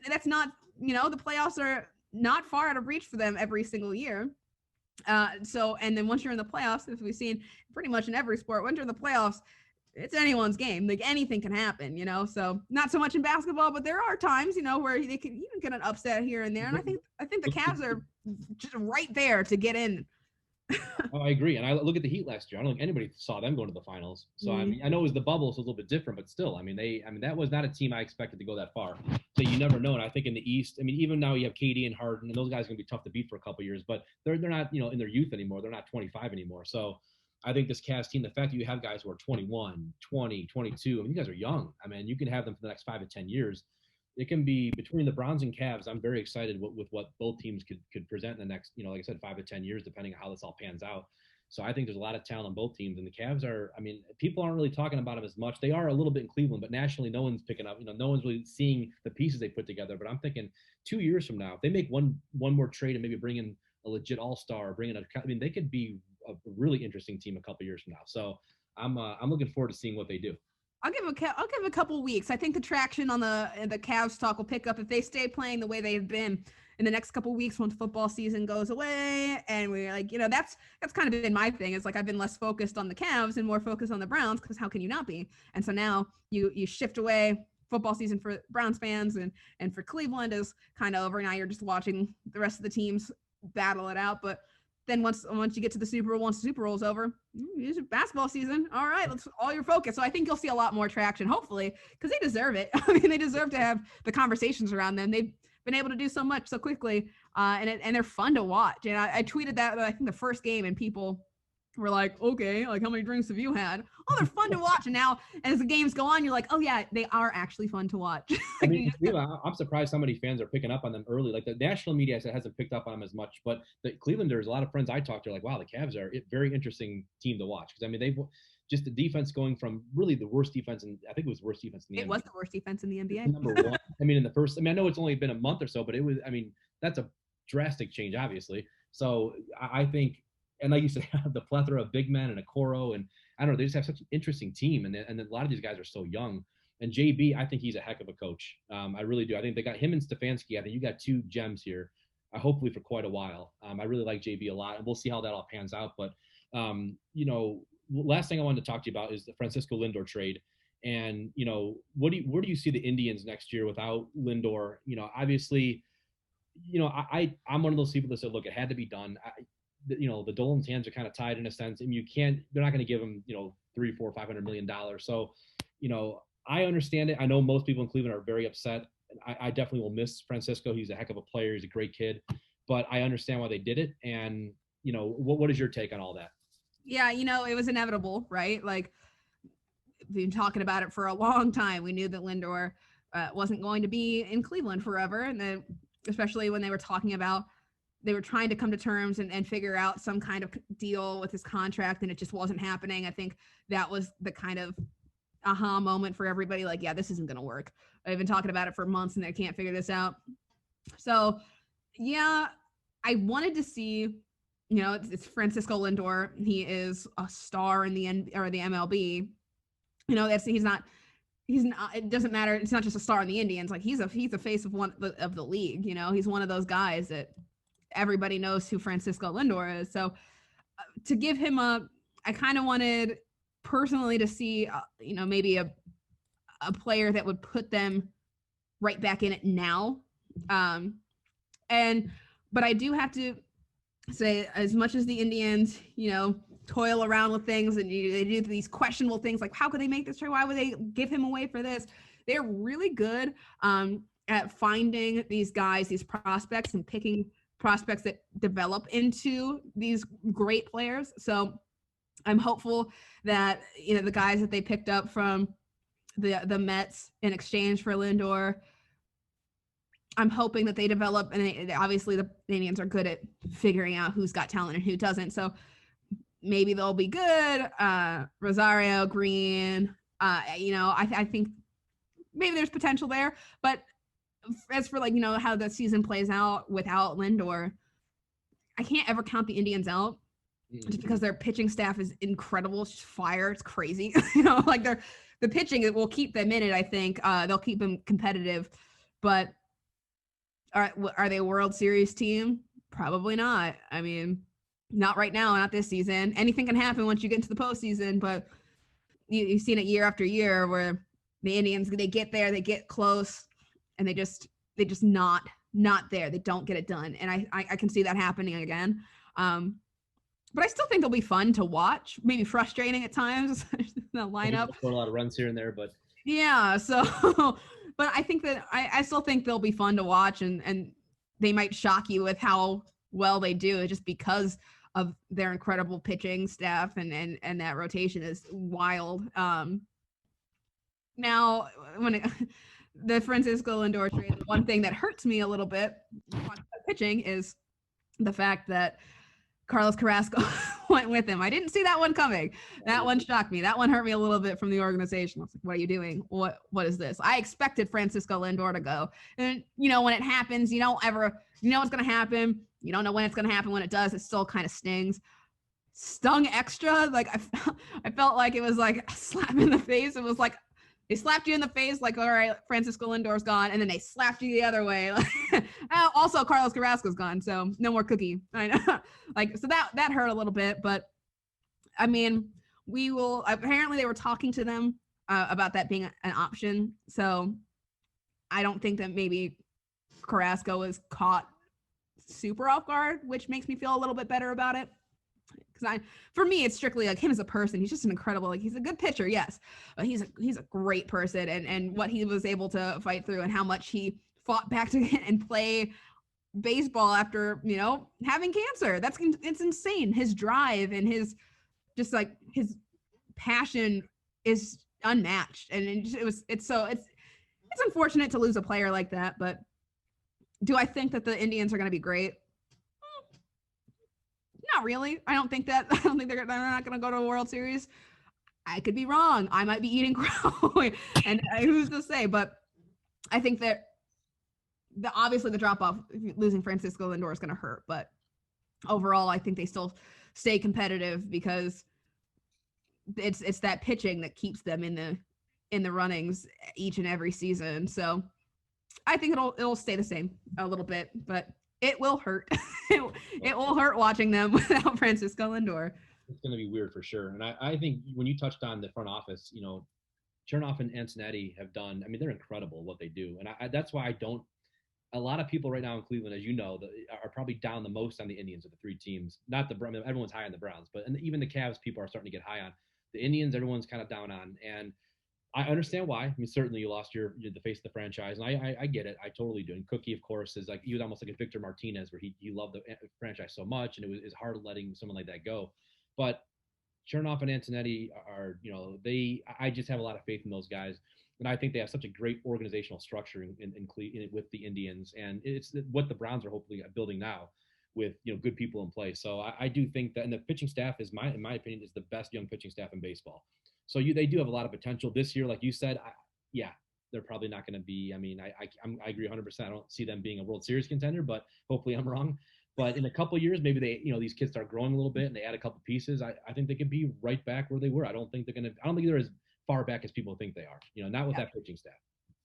that's not the playoffs are not far out of reach for them every single year. And then once you're in the playoffs, as we've seen pretty much in every sport, once you're in the playoffs, it's anyone's game. Like anything can happen, so not so much in basketball, but there are times, where they can even get an upset here and there. And I think the Cavs are just right there to get in. Oh, I agree. And I look at the Heat last year. I don't think anybody saw them going to the finals. So I know it was the bubble, so it's a little bit different, but still, that was not a team I expected to go that far. So you never know. And I think in the East, even now you have KD and Harden, and those guys are going to be tough to beat for a couple of years, but they're not, in their youth anymore. They're not 25 anymore. So I think this Cavs team, the fact that you have guys who are 21, 20, 22, you guys are young. You can have them for the next 5 to 10 years. It can be between the Browns and Cavs. I'm very excited with what both teams could present in the next, like I said, 5 to 10 years, depending on how this all pans out. So I think there's a lot of talent on both teams, and the Cavs are, people aren't really talking about them as much. They are a little bit in Cleveland, but nationally, no one's picking up, no one's really seeing the pieces they put together. But I'm thinking 2 years from now, if they make one more trade and maybe bring in a legit all-star, they could be a really interesting team a couple years from now. So I'm looking forward to seeing what they do. I'll give a couple weeks. I think the traction on the Cavs talk will pick up if they stay playing the way they've been in the next couple of weeks once football season goes away. And we're like, that's kind of been my thing. It's like I've been less focused on the Cavs and more focused on the Browns, because how can you not be? And so now you shift away. Football season for Browns fans and for Cleveland is kind of over. Now you're just watching the rest of the teams battle it out. But then once you get to the Super Bowl, once the Super Bowl is over, it's basketball season. All right, let's all your focus. So I think you'll see a lot more traction, hopefully, because they deserve it. I mean, they deserve to have the conversations around them. They've been able to do so much so quickly, and they're fun to watch. And I tweeted that, I think, the first game, and people were like, okay, like, how many drinks have you had? Oh, they're fun to watch. And now as the games go on, you're like, oh yeah, they are actually fun to watch. I mean, I'm surprised so many fans are picking up on them early. Like the national media hasn't picked up on them as much, but the Clevelanders, a lot of friends I talked to are like, wow, the Cavs are a very interesting team to watch. Because I mean, they've just the defense going from really the worst defense, and I think it was the worst defense in the NBA. It was the worst defense in the NBA. Number one. I mean, I know it's only been a month or so, but it was, I mean, that's a drastic change, obviously. So I think, and like you said, the plethora of big men and Okoro, and I don't know, they just have such an interesting team. And a lot of these guys are so young. And JB, I think he's a heck of a coach. I really do. I think they got him and Stefanski. I think you got two gems here, hopefully for quite a while. I really like JB a lot, and we'll see how that all pans out. But, last thing I wanted to talk to you about is the Francisco Lindor trade. And, where do you see the Indians next year without Lindor? Obviously, I'm one of those people that said, look, it had to be done. The Dolan's hands are kind of tied in a sense, and they're not going to give him, $300, $400, $500 million. So, I understand it. I know most people in Cleveland are very upset. I definitely will miss Francisco. He's a heck of a player. He's a great kid, but I understand why they did it. And, what is your take on all that? Yeah. It was inevitable, right? Like, we've been talking about it for a long time. We knew that Lindor wasn't going to be in Cleveland forever. And then, especially when they were talking about, they were trying to come to terms and figure out some kind of deal with his contract, and it just wasn't happening. I think that was the kind of aha moment for everybody. Like, yeah, this isn't going to work. I've been talking about it for months and they can't figure this out. So yeah, I wanted to see, it's Francisco Lindor. He is a star in the MLB. He's not, it doesn't matter. It's not just a star in the Indians. Like he's a face of one of the league. He's one of those guys that everybody knows who Francisco Lindor is. So to give him I kind of wanted personally to see, maybe a player that would put them right back in it now. But I do have to say, as much as the Indians, toil around with things and they do these questionable things, like how could they make this trade? Why would they give him away for this? They're really good at finding these guys, these prospects, and picking prospects that develop into these great players. So I'm hopeful that, the guys that they picked up from the Mets in exchange for Lindor, I'm hoping that they develop, and obviously the Indians are good at figuring out who's got talent and who doesn't. So maybe they'll be good. Rosario, Green, I think maybe there's potential there, but as for how the season plays out without Lindor, I can't ever count the Indians out just because their pitching staff is incredible. It's just fire. It's crazy. The pitching, it will keep them in it. I think they'll keep them competitive, but are they a World Series team? Probably not. I mean, not right now, not this season. Anything can happen once you get into the postseason, but you've seen it year after year where the Indians, they get there, they get close, and they just not there. They don't get it done. And I can see that happening again. But I still think they'll be fun to watch, maybe frustrating at times, the lineup. A lot of runs here and there, but yeah. So, but I think that I still think they'll be fun to watch, and they might shock you with how well they do just because of their incredible pitching staff and that rotation is wild. Now, the Francisco Lindor trade, the one thing that hurts me a little bit pitching is the fact that Carlos Carrasco went with him. I didn't see that one coming. That one shocked me. That one hurt me a little bit from the organization. I was like, what are you doing? What is this? I expected Francisco Lindor to go. And, when it happens, you don't ever, what's going to happen. You don't know when it's going to happen. When it does, it still kind of stings. Stung extra. Like I felt like it was like a slap in the face. It was like, They slapped you in the face, like, all right, Francisco Lindor's gone, and then they slapped you the other way. Also, Carlos Carrasco's gone, so no more cookie. I know, like, so that hurt a little bit, but I mean, we will. Apparently, they were talking to them about that being an option, so I don't think that maybe Carrasco was caught super off guard, which makes me feel a little bit better about it. For me, it's strictly like him as a person. He's just an incredible, like, he's a good pitcher, yes, but he's a great person, and what he was able to fight through and how much he fought back to and play baseball after, you know, having cancer. It's insane. His drive and his just like his passion is unmatched, and it's unfortunate to lose a player like that. But do I think that the Indians are going to be great? Not really. I don't think they're not going to go to a World Series. I could be wrong. I might be eating crow, and who's to say? But I think that obviously the drop off, losing Francisco Lindor is going to hurt. But overall, I think they still stay competitive because it's that pitching that keeps them in the runnings each and every season. So I think it'll stay the same a little bit, but it will hurt. It will hurt watching them without Francisco Lindor. It's going to be weird for sure. And I think when you touched on the front office, you know, Chernoff and Antonetti have done, I mean, they're incredible what they do. And that's why a lot of people right now in Cleveland, as you know, are probably down the most on the Indians of the three teams. Not the Browns, everyone's high on the Browns, but even the Cavs people are starting to get high on. The Indians, everyone's kind of down on. And I understand why. I mean, certainly you lost the face of the franchise, and I get it. I totally do. And Cookie, of course, is like, he was almost like a Victor Martinez, where he loved the franchise so much, and it was hard letting someone like that go. But Chernoff and Antonetti are, you know, I just have a lot of faith in those guys, and I think they have such a great organizational structure with the Indians, and it's what the Browns are hopefully building now with, you know, good people in place. So I do think that, and the pitching staff in my opinion, is the best young pitching staff in baseball. So they do have a lot of potential this year, like you said. They're probably not going to be. I mean, I agree 100%. I don't see them being a World Series contender, but hopefully I'm wrong. But in a couple of years, maybe these kids start growing a little bit and they add a couple pieces. I think they could be right back where they were. I don't think they're as far back as people think they are. You know, not with that pitching staff.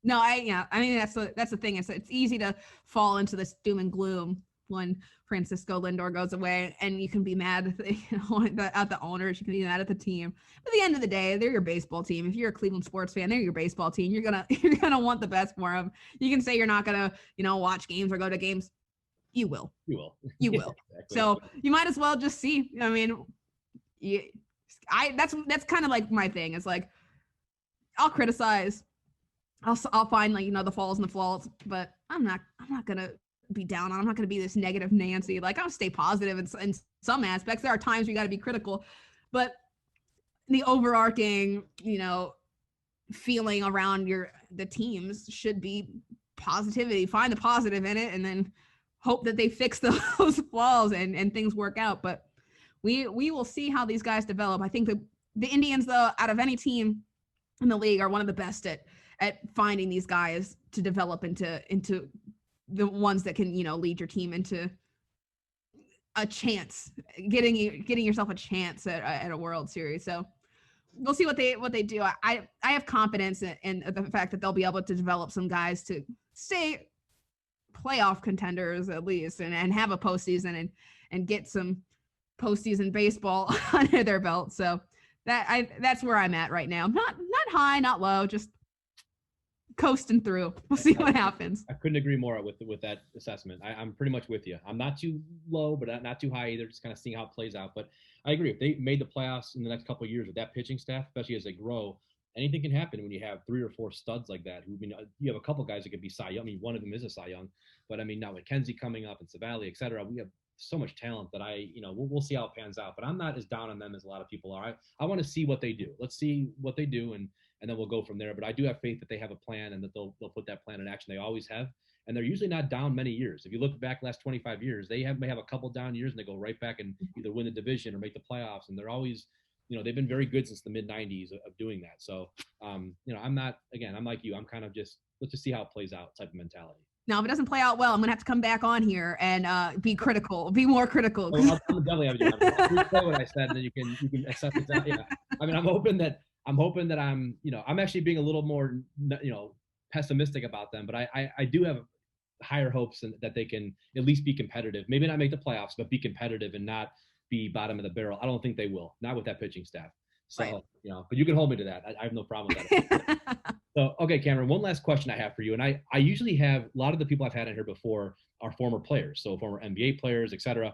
No, I mean, that's the thing. It's easy to fall into this doom and gloom when Francisco Lindor goes away, and you can be mad at the owners, you can be mad at the team. But at the end of the day, they're your baseball team. If you're a Cleveland sports fan, they're your baseball team. You're gonna want the best for them. You can say you're not gonna, watch games or go to games. You will. You will. Exactly. So you might as well just see. I mean, that's kind of like my thing. It's like, I'll criticize. I'll find, like, the falls and the flaws, but I'm not gonna be down on. I'm not going to be this negative Nancy. Like, I'll stay positive in some aspects. There are times you got to be critical, but the overarching, feeling around the teams should be positivity. Find the positive in it, and then hope that they fix those flaws and things work out. But we will see how these guys develop. I think the Indians, though, out of any team in the league, are one of the best at finding these guys to develop into the ones that can, lead your team into a chance, getting yourself a chance at a World Series. So we'll see what they do. I have confidence in the fact that they'll be able to develop some guys to stay playoff contenders at least, and have a postseason and get some postseason baseball under their belt. So that's where I'm at right now. Not high, not low, just coasting through. We'll see what happens. I couldn't agree more with that assessment. I'm pretty much with you. I'm not too low, but not too high either. Just kind of seeing how it plays out. But I agree. If they made the playoffs in the next couple of years with that pitching staff, especially as they grow, anything can happen when you have 3 or 4 studs like that. You have a couple guys that could be Cy Young. I mean, one of them is a Cy Young, but I mean, now with Kenzie coming up and Savali, et cetera, we have so much talent that we'll see how it pans out. But I'm not as down on them as a lot of people are. I want to see what they do. Let's see what they do, and then we'll go from there. But I do have faith that they have a plan and that they'll put that plan in action. They always have, and they're usually not down many years. If you look back last 25 years, they may have a couple down years and they go right back and either win the division or make the playoffs. And they're always, they've been very good since the mid 90s of doing that. So, I'm like you. I'm kind of just, let's just see how it plays out type of mentality. Now, if it doesn't play out well, I'm going to have to come back on here and be critical, be more critical. I'll definitely have you. I'll replay what I said, and then you can assess it. Yeah. I mean, I'm hoping that I'm hoping that I'm actually being a little more, pessimistic about them, but I do have higher hopes that they can at least be competitive. Maybe not make the playoffs, but be competitive and not be bottom of the barrel. I don't think they will, not with that pitching staff. So, Right. But you can hold me to that. I have no problem with that. So, okay, Camryn, one last question I have for you. And I usually have, a lot of the people I've had in here before are former players. So former NBA players, et cetera.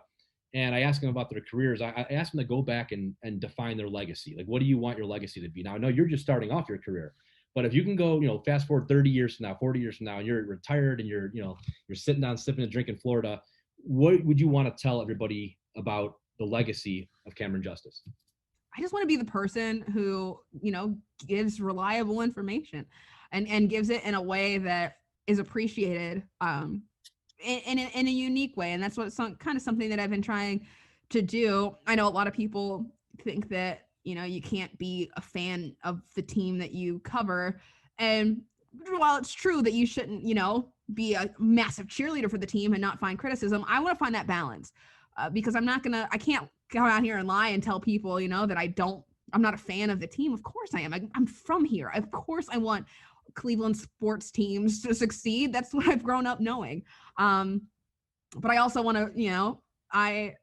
And I ask them about their careers. I ask them to go back and define their legacy. Like, what do you want your legacy to be? Now, I know you're just starting off your career, but if you can go, fast forward 30 years from now, 40 years from now, and you're retired and you're sitting down, sipping a drink in Florida, what would you want to tell everybody about the legacy of Camryn Justice? I just want to be the person who, gives reliable information and gives it in a way that is appreciated in a unique way. And that's what kind of something that I've been trying to do. I know a lot of people think that, you can't be a fan of the team that you cover. And while it's true that you shouldn't, be a massive cheerleader for the team and not find criticism, I want to find that balance because I can't go out here and lie and tell people, that I'm not a fan of the team. Of course I am. I'm from here. Of course I want Cleveland sports teams to succeed. That's what I've grown up knowing. But I also want to, I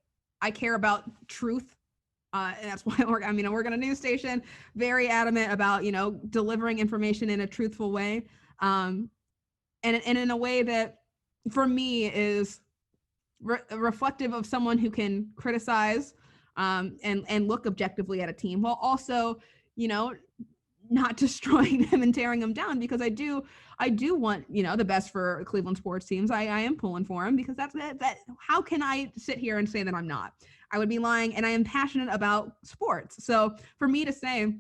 care about truth. And that's why I work on a news station, very adamant about, delivering information in a truthful way. And in a way that for me is reflective of someone who can criticize and look objectively at a team while also, not destroying them and tearing them down, because I do want, the best for Cleveland sports teams. I am pulling for them because that how can I sit here and say that I'm not? I would be lying, and I am passionate about sports. So for me to say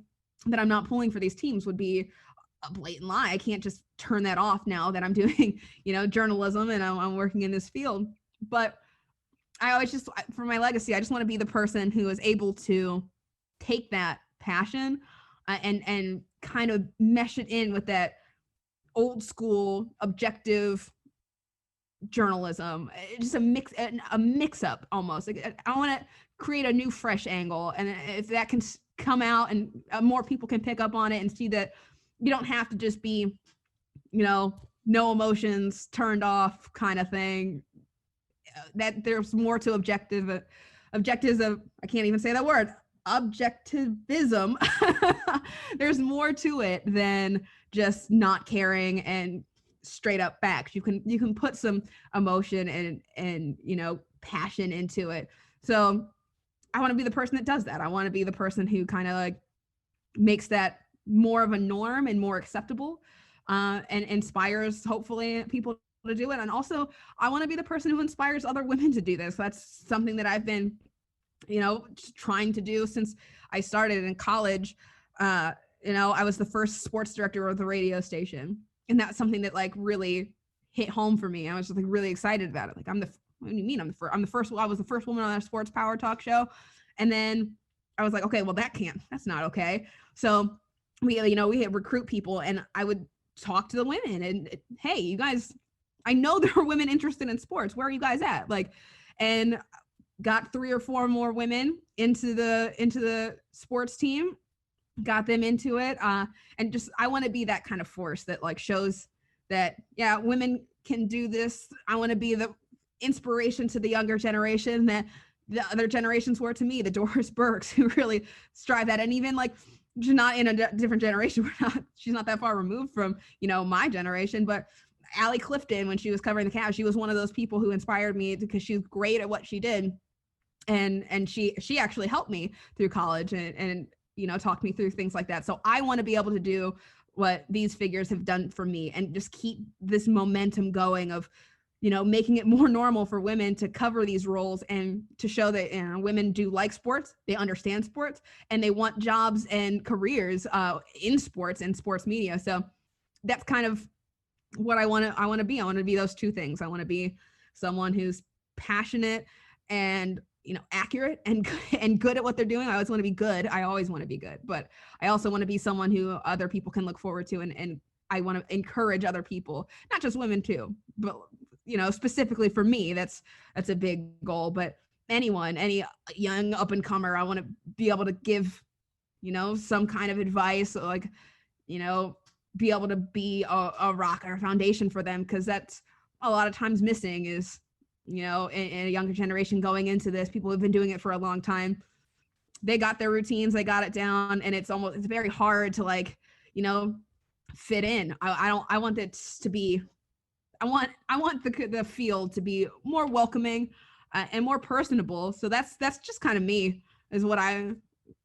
that I'm not pulling for these teams would be a blatant lie. I can't just turn that off now that I'm doing, journalism and I'm working in this field. But I always just, for my legacy, I just want to be the person who is able to take that passion and kind of mesh it in with that old school objective journalism. Just a mix up almost. Like, I want to create a new fresh angle, and if that can come out and more people can pick up on it and see that you don't have to just be, no emotions, turned off kind of thing. That there's more to objectives of, I can't even say that word, objectivism. There's more to it than just not caring and straight up facts. You can put some emotion and passion into it. So I want to be the person that does that. I want to be the person who kind of like makes that more of a norm and more acceptable, and inspires hopefully people to do it. And also I want to be the person who inspires other women to do this. That's something that I've been, trying to do since I started in college. I was the first sports director of the radio station. And that's something that like really hit home for me. I was just like really excited about it. Like, what do you mean? I was the first woman on a sports power talk show. And then I was like, okay, well that's not okay. So we had recruit people, and I would talk to the women and, hey, you guys, I know there are women interested in sports. Where are you guys at? Like, and got 3 or 4 more women into the sports team, got them into it. And just, I want to be that kind of force that like shows that, yeah, women can do this. I want to be the inspiration to the younger generation that the other generations were to me, the Doris Burks, who really strive at it. And even like, she's not in a different generation. She's not that far removed from, my generation, but Allie Clifton, when she was covering the Cavs, she was one of those people who inspired me because she was great at what she did. And she actually helped me through college and talked me through things like that. So I want to be able to do what these figures have done for me and just keep this momentum going of, making it more normal for women to cover these roles and to show that women do like sports, they understand sports, and they want jobs and careers in sports and sports media. So that's kind of what I want to be. I want to be those two things. I want to be someone who's passionate and accurate and good at what they're doing. I always want to be good. I always want to be good, but I also want to be someone who other people can look forward to. And I want to encourage other people, not just women too, but specifically for me, that's a big goal. But any young up and comer, I want to be able to give some kind of advice, or like, be able to be a rock or a foundation for them. Cause that's a lot of times missing is, in a younger generation going into this, people who've been doing it for a long time. They got their routines, they got it down, and it's very hard to like, fit in. I want it to be, I want the field to be more welcoming and more personable. So that's just kind of me, is what I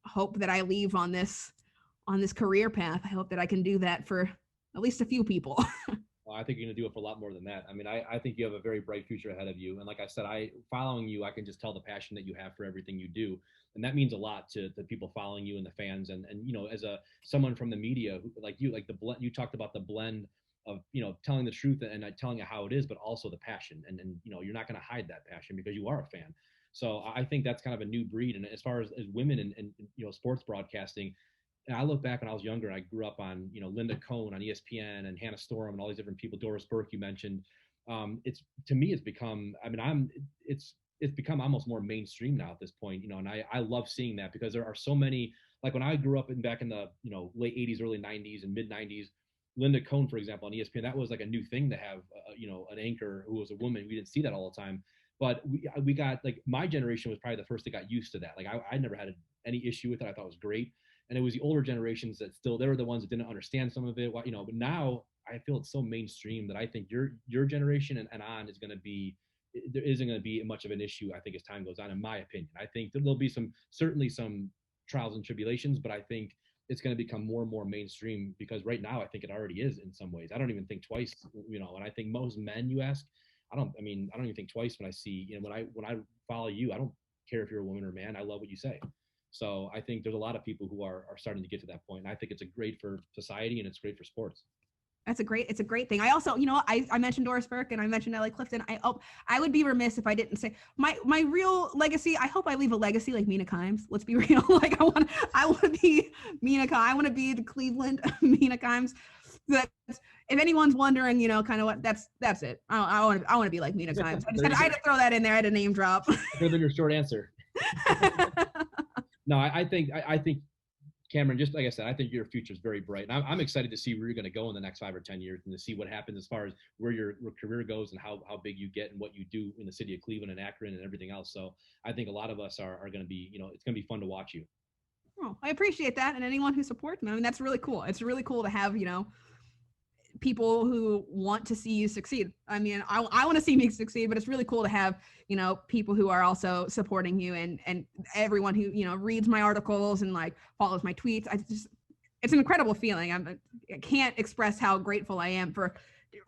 hope that I leave on this career path. I hope that I can do that for at least a few people. Well, I think you're going to do it for a lot more than that. I mean, I think you have a very bright future ahead of you. And like I said, following you, I can just tell the passion that you have for everything you do. And that means a lot to the people following you and the fans. And as someone from the media like you talked about the blend of, telling the truth and telling it how it is, but also the passion. And you're not going to hide that passion because you are a fan. So I think that's kind of a new breed. And as far as women and sports broadcasting, and I look back when I was younger, I grew up on, Linda Cohn on ESPN and Hannah Storm and all these different people, Doris Burke, you mentioned. It's become, it's become almost more mainstream now at this point, and I love seeing that, because there are so many, like when I grew up back in the, late 80s, early 90s and mid 90s, Linda Cohn, for example, on ESPN, that was like a new thing to have, an anchor who was a woman. We didn't see that all the time, but we got, like, my generation was probably the first that got used to that. Like I never had any issue with it. I thought it was great. And it was the older generations that they were the ones that didn't understand some of it, but now I feel it's so mainstream that I think your generation and on is going to be, there isn't going to be much of an issue, I think, as time goes on, in my opinion. I think there'll be certainly some trials and tribulations, but I think it's going to become more and more mainstream, because right now I think it already is in some ways. I don't even think twice, and I think most men you ask, I don't even think twice when I see, when I follow you, I don't care if you're a woman or a man. I love what you say. So I think there's a lot of people who are starting to get to that point. And I think it's great for society, and it's great for sports. It's a great thing. I also, I mentioned Doris Burke and I mentioned Ellie Clifton. I would be remiss if I didn't say my real legacy. I hope I leave a legacy like Mina Kimes. Let's be real. Like I want to be Mina Kimes. I want to be the Cleveland Mina Kimes. That if anyone's wondering, kind of what that's it. I want to be like Mina Kimes. I had to throw that in there. I had a name drop. Better than your short answer. No, I think Camryn, just like I said, I think your future is very bright. And I'm excited to see where you're going to go in the next 5 or 10 years, and to see what happens as far as where your career goes and how big you get and what you do in the city of Cleveland and Akron and everything else. So I think a lot of us are going to be, it's going to be fun to watch you. Oh, I appreciate that. And anyone who supports me, that's really cool. It's really cool to have, people who want to see you succeed. I want to see me succeed, but it's really cool to have, people who are also supporting you, and everyone who, reads my articles and like follows my tweets. It's an incredible feeling. I can't express how grateful I am for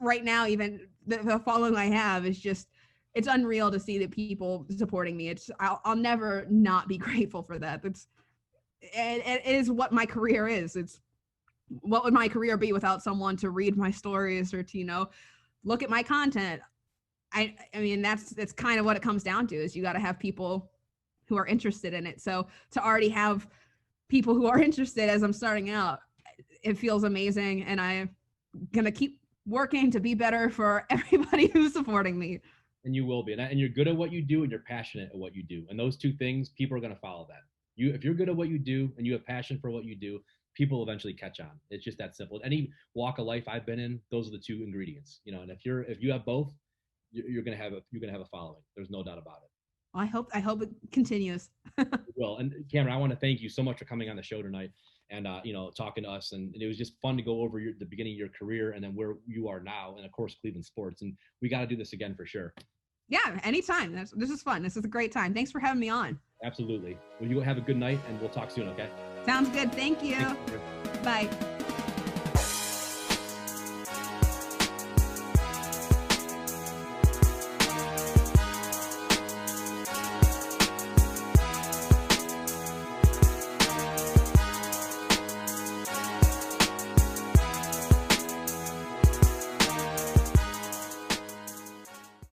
right now. Even the following I have is just, it's unreal to see the people supporting me. I'll never not be grateful for that. It is what my career is. What would my career be without someone to read my stories or to, look at my content? That's kind of what it comes down to, is you got to have people who are interested in it. So to already have people who are interested as I'm starting out, it feels amazing. And I'm going to keep working to be better for everybody who's supporting me. And you will be. And you're good at what you do, and you're passionate at what you do. And those two things, people are going to follow that. If you're good at what you do and you have passion for what you do, people eventually catch on. It's just that simple. Any walk of life I've been in, those are the two ingredients, and if you have both, you're going to have a following. There's no doubt about it. I hope it continues. It will. And Camryn, I want to thank you so much for coming on the show tonight and, talking to us. And it was just fun to go over the beginning of your career and then where you are now. And of course, Cleveland sports. And we got to do this again for sure. Yeah, anytime. This is fun. This is a great time. Thanks for having me on. Absolutely. Well, you have a good night, and we'll talk soon. Okay. Sounds good. Thank you. Bye.